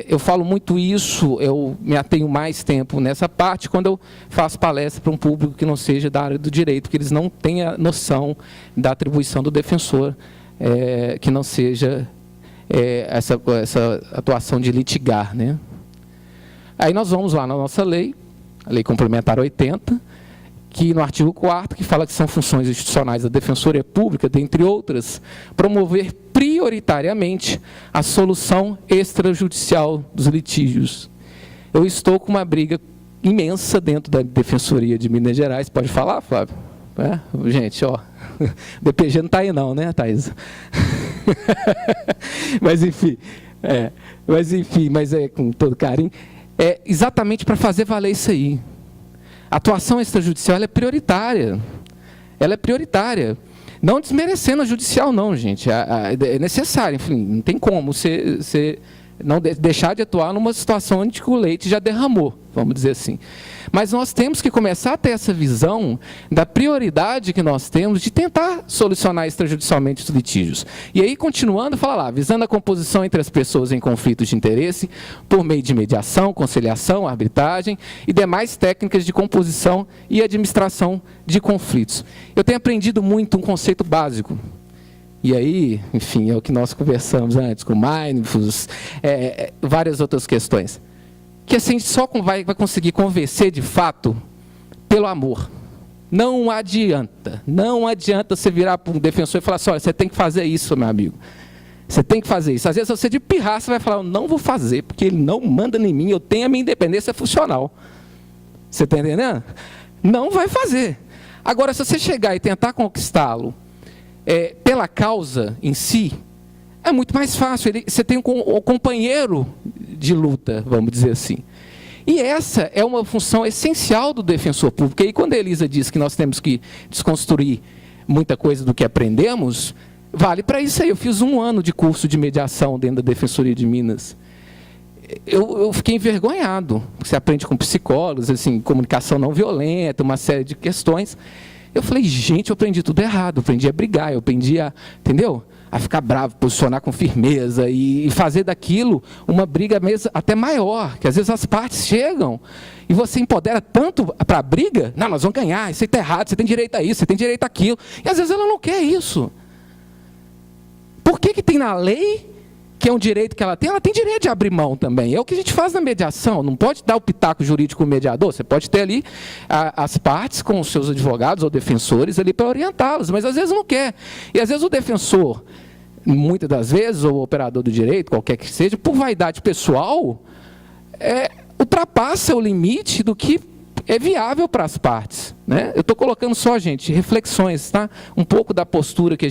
Eu falo muito isso, eu me atenho mais tempo nessa parte, quando eu faço palestra para um público que não seja da área do direito, que eles não têm a noção da atribuição do defensor, que não seja essa atuação de litigar. Né? Aí nós vamos lá na nossa lei, a Lei Complementar 80, que no artigo 4º, que fala que são funções institucionais da Defensoria Pública, dentre outras, promover prioritariamente a solução extrajudicial dos litígios. Eu estou com uma briga imensa dentro da Defensoria de Minas Gerais. Pode falar, Flávio? Gente, ó, o DPG não está aí não, né, Thaís? Mas enfim, mas com todo carinho, exatamente para fazer valer isso aí. A atuação extrajudicial ela é prioritária. Ela é prioritária. Não desmerecendo a judicial, não, gente. É necessário, enfim, não tem como você não deixar de atuar numa situação em que o leite já derramou, vamos dizer assim. Mas nós temos que começar a ter essa visão da prioridade que nós temos de tentar solucionar extrajudicialmente os litígios. E aí, continuando, fala lá, visando a composição entre as pessoas em conflitos de interesse, por meio de mediação, conciliação, arbitragem e demais técnicas de composição e administração de conflitos. Eu tenho aprendido muito um conceito básico. E aí, enfim, é o que nós conversamos antes, com Mindfulness, várias outras questões. Que assim, só vai conseguir convencer de fato pelo amor. Não adianta você virar para um defensor e falar assim, olha, você tem que fazer isso, meu amigo. Você tem que fazer isso. Às vezes você de pirraça vai falar, eu não vou fazer, porque ele não manda em mim, eu tenho a minha independência funcional. Você está entendendo? Não vai fazer. Agora, se você chegar e tentar conquistá-lo pela causa em si, é muito mais fácil. Você tem um companheiro de luta, vamos dizer assim. E essa é uma função essencial do defensor público. E quando a Elisa diz que nós temos que desconstruir muita coisa do que aprendemos, vale para isso aí. Eu fiz 1 ano de curso de mediação dentro da Defensoria de Minas. Eu fiquei envergonhado. Você aprende com psicólogos, assim, comunicação não violenta, uma série de questões. Eu falei, gente, eu aprendi tudo errado, eu aprendi a brigar, eu aprendi entendeu? A ficar bravo, posicionar com firmeza e fazer daquilo uma briga mesmo até maior, que às vezes as partes chegam e você empodera tanto para a briga, não, nós vamos ganhar, isso aí está errado, você tem direito a isso, você tem direito àquilo, e às vezes ela não quer isso. Por que tem na lei que é um direito que ela tem direito de abrir mão também. É o que a gente faz na mediação, não pode dar o pitaco jurídico mediador, você pode ter ali as partes com os seus advogados ou defensores ali para orientá-los, mas às vezes não quer. E às vezes o defensor, muitas das vezes, ou o operador do direito, qualquer que seja, por vaidade pessoal, ultrapassa o limite do que é viável para as partes, né? Eu estou colocando só, gente, reflexões, tá? Um pouco da postura que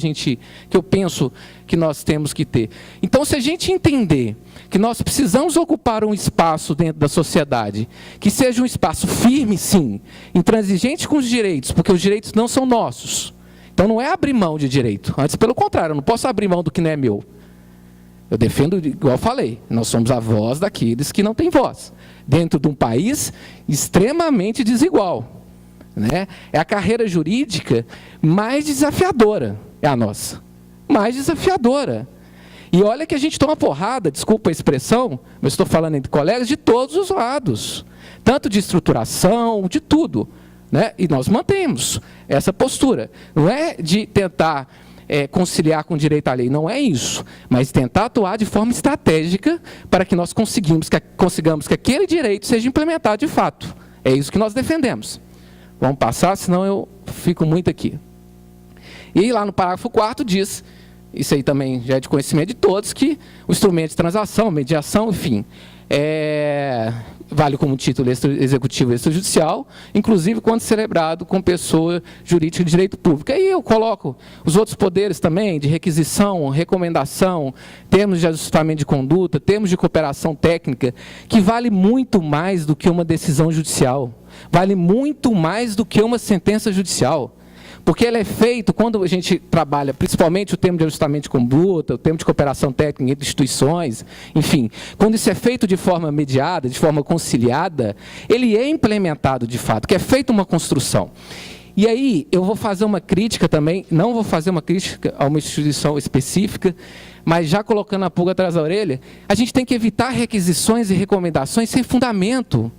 eu penso que nós temos que ter. Então, se a gente entender que nós precisamos ocupar um espaço dentro da sociedade, que seja um espaço firme, sim, intransigente com os direitos, porque os direitos não são nossos. Então, não é abrir mão de direito. Antes, pelo contrário, eu não posso abrir mão do que não é meu. Eu defendo, igual eu falei, nós somos a voz daqueles que não têm voz, dentro de um país extremamente desigual, né? É a carreira jurídica mais desafiadora, é a nossa, mais desafiadora. E olha que a gente toma porrada, desculpa a expressão, mas estou falando entre colegas de todos os lados, tanto de estruturação, de tudo, né? E nós mantemos essa postura, não é de tentar conciliar com o direito à lei, não é isso, mas tentar atuar de forma estratégica para que nós consigamos que aquele direito seja implementado de fato. É isso que nós defendemos. Vamos passar, senão eu fico muito aqui. E lá no parágrafo 4º diz, isso aí também já é de conhecimento de todos, que o instrumento de transação, mediação, enfim, vale como título executivo extrajudicial, inclusive quando celebrado com pessoa jurídica de direito público. Aí eu coloco os outros poderes também, de requisição, recomendação, termos de ajustamento de conduta, termos de cooperação técnica, que vale muito mais do que uma decisão judicial, vale muito mais do que uma sentença judicial. Porque ele é feito, quando a gente trabalha, principalmente o termo de ajustamento de conduta, o termo de cooperação técnica entre instituições, enfim, quando isso é feito de forma mediada, de forma conciliada, ele é implementado de fato, que é feita uma construção. E aí, eu vou fazer uma crítica também, não vou fazer uma crítica a uma instituição específica, mas já colocando a pulga atrás da orelha, a gente tem que evitar requisições e recomendações sem fundamento,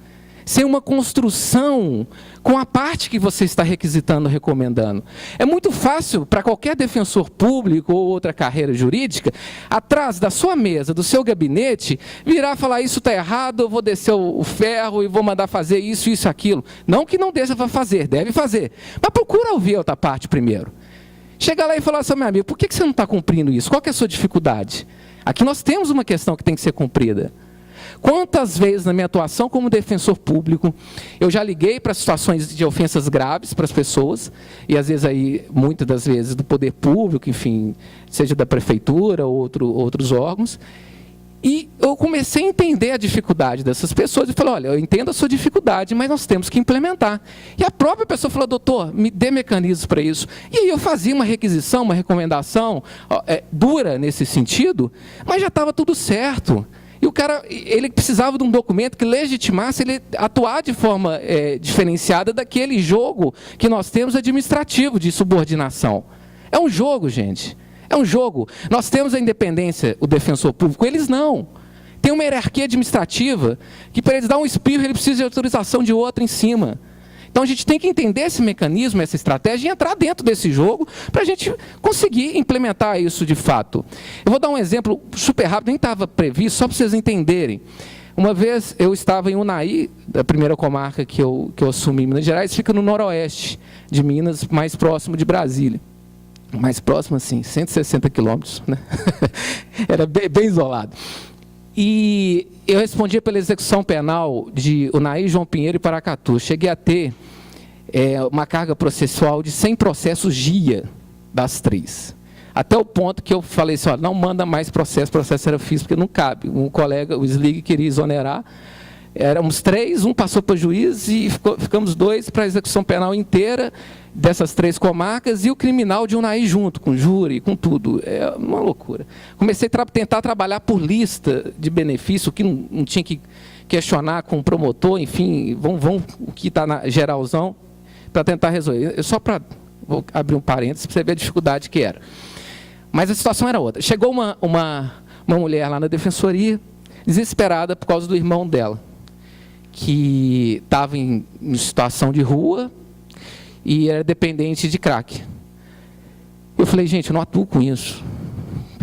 sem uma construção com a parte que você está requisitando, recomendando. É muito fácil para qualquer defensor público ou outra carreira jurídica, atrás da sua mesa, do seu gabinete, virar e falar, isso está errado, eu vou descer o ferro e vou mandar fazer isso, isso, aquilo. Não que não deixa para fazer, deve fazer. Mas procura ouvir a outra parte primeiro. Chega lá e fala assim, meu amigo, por que você não está cumprindo isso? Qual que é a sua dificuldade? Aqui nós temos uma questão que tem que ser cumprida. Quantas vezes na minha atuação como defensor público, eu já liguei para situações de ofensas graves para as pessoas, e às vezes aí, muitas das vezes do poder público, enfim, seja da prefeitura ou outros órgãos, e eu comecei a entender a dificuldade dessas pessoas e falei, olha, eu entendo a sua dificuldade, mas nós temos que implementar. E a própria pessoa falou, doutor, me dê mecanismos para isso. E aí eu fazia uma requisição, uma recomendação dura nesse sentido, mas já estava tudo certo. E o cara, ele precisava de um documento que legitimasse ele atuar de forma diferenciada daquele jogo que nós temos administrativo de subordinação. É um jogo, gente. É um jogo. Nós temos a independência, o defensor público, eles não. Tem uma hierarquia administrativa que para eles dar um espirro, ele precisa de autorização de outro em cima. Então, a gente tem que entender esse mecanismo, essa estratégia, e entrar dentro desse jogo para a gente conseguir implementar isso de fato. Eu vou dar um exemplo super rápido, nem estava previsto, só para vocês entenderem. Uma vez eu estava em Unai, da primeira comarca que eu assumi em Minas Gerais, fica no noroeste de Minas, mais próximo de Brasília. Mais próximo, assim, 160 quilômetros, né? Era bem isolado. E eu respondia pela execução penal de Unai, João Pinheiro e Paracatu. Cheguei a ter uma carga processual de 100 processos dia das 3. Até o ponto que eu falei assim, ó, não manda mais processo era físico, porque não cabe. Um colega, o Slig, queria exonerar. Éramos 3, um passou para o juiz e ficamos 2 para a execução penal inteira dessas 3 comarcas e o criminal de Unai junto, com júri, com tudo. É uma loucura. Comecei a tentar trabalhar por lista de benefício, que não tinha que questionar com o promotor, enfim, vão o que está na geralzão, para tentar resolver. Vou abrir um parênteses para você ver a dificuldade que era. Mas a situação era outra. Chegou uma mulher lá na defensoria, desesperada por causa do irmão dela, que estava em situação de rua e era dependente de crack. Eu falei, gente, eu não atuo com isso.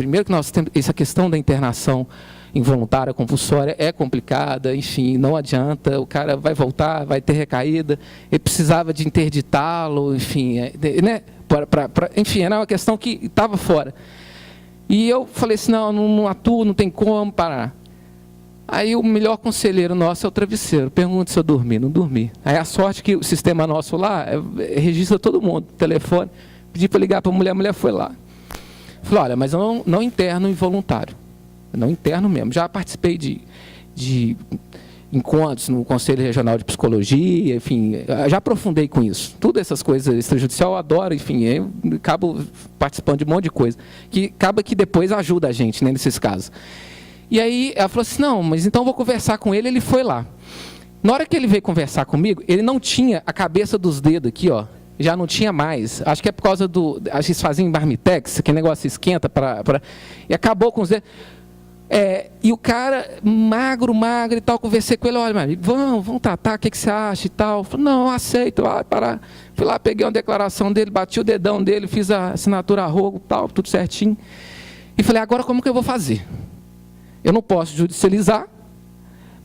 Primeiro que nós temos essa questão da internação involuntária, compulsória, é complicada, enfim, não adianta, o cara vai voltar, vai ter recaída, ele precisava de interditá-lo, enfim, né? Enfim, era uma questão que estava fora. E eu falei assim, não atuo, não tem como parar. Aí o melhor conselheiro nosso é o travesseiro. Pergunta se eu dormi. Não dormi. Aí a sorte que o sistema nosso lá registra todo mundo. Telefone. Pedi para ligar para a mulher foi lá. Falei, olha, mas eu não interno involuntário. Eu não interno mesmo. Já participei de encontros no Conselho Regional de Psicologia, enfim, já aprofundei com isso. Todas essas coisas extrajudicial eu adoro, enfim, eu acabo participando de um monte de coisa. Que acaba que depois ajuda a gente, né, nesses casos. E aí ela falou assim, não, mas então eu vou conversar com ele, ele foi lá. Na hora que ele veio conversar comigo, ele não tinha a cabeça dos dedos aqui, ó, já não tinha mais. Acho que é por causa do... Acho que eles faziam em marmitex, que negócio esquenta, e acabou com os dedos. E o cara, magro e tal, conversei com ele, olha, mas vamos tratar, o que você acha e tal. Falei, não, eu aceito, vai parar. Fui lá, peguei uma declaração dele, bati o dedão dele, fiz a assinatura a rogo, tal, tudo certinho. E falei, agora como que eu vou fazer? Eu não posso judicializar,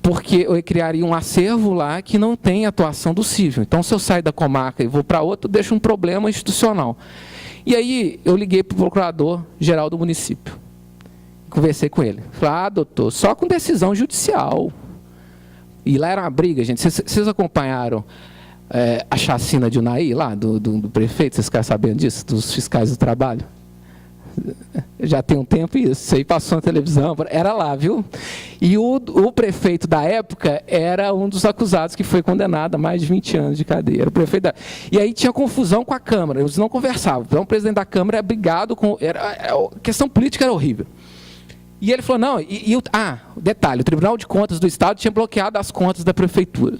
porque eu criaria um acervo lá que não tem atuação do cível. Então, se eu sair da comarca e vou para outro, deixo um problema institucional. E aí, eu liguei para o procurador-geral do município. Conversei com ele. Falei, doutor, só com decisão judicial. E lá era uma briga, gente. Vocês acompanharam a chacina de Unai, lá, do prefeito? Vocês querem saber disso? Dos fiscais do trabalho? Já tem um tempo isso aí passou na televisão, era lá, viu? E o prefeito da época era um dos acusados que foi condenado a mais de 20 anos de cadeia. Era o prefeito E aí tinha confusão com a Câmara, eles não conversavam. Então o presidente da Câmara era brigado com... A questão política era horrível. E ele falou, não, detalhe, o Tribunal de Contas do Estado tinha bloqueado as contas da prefeitura.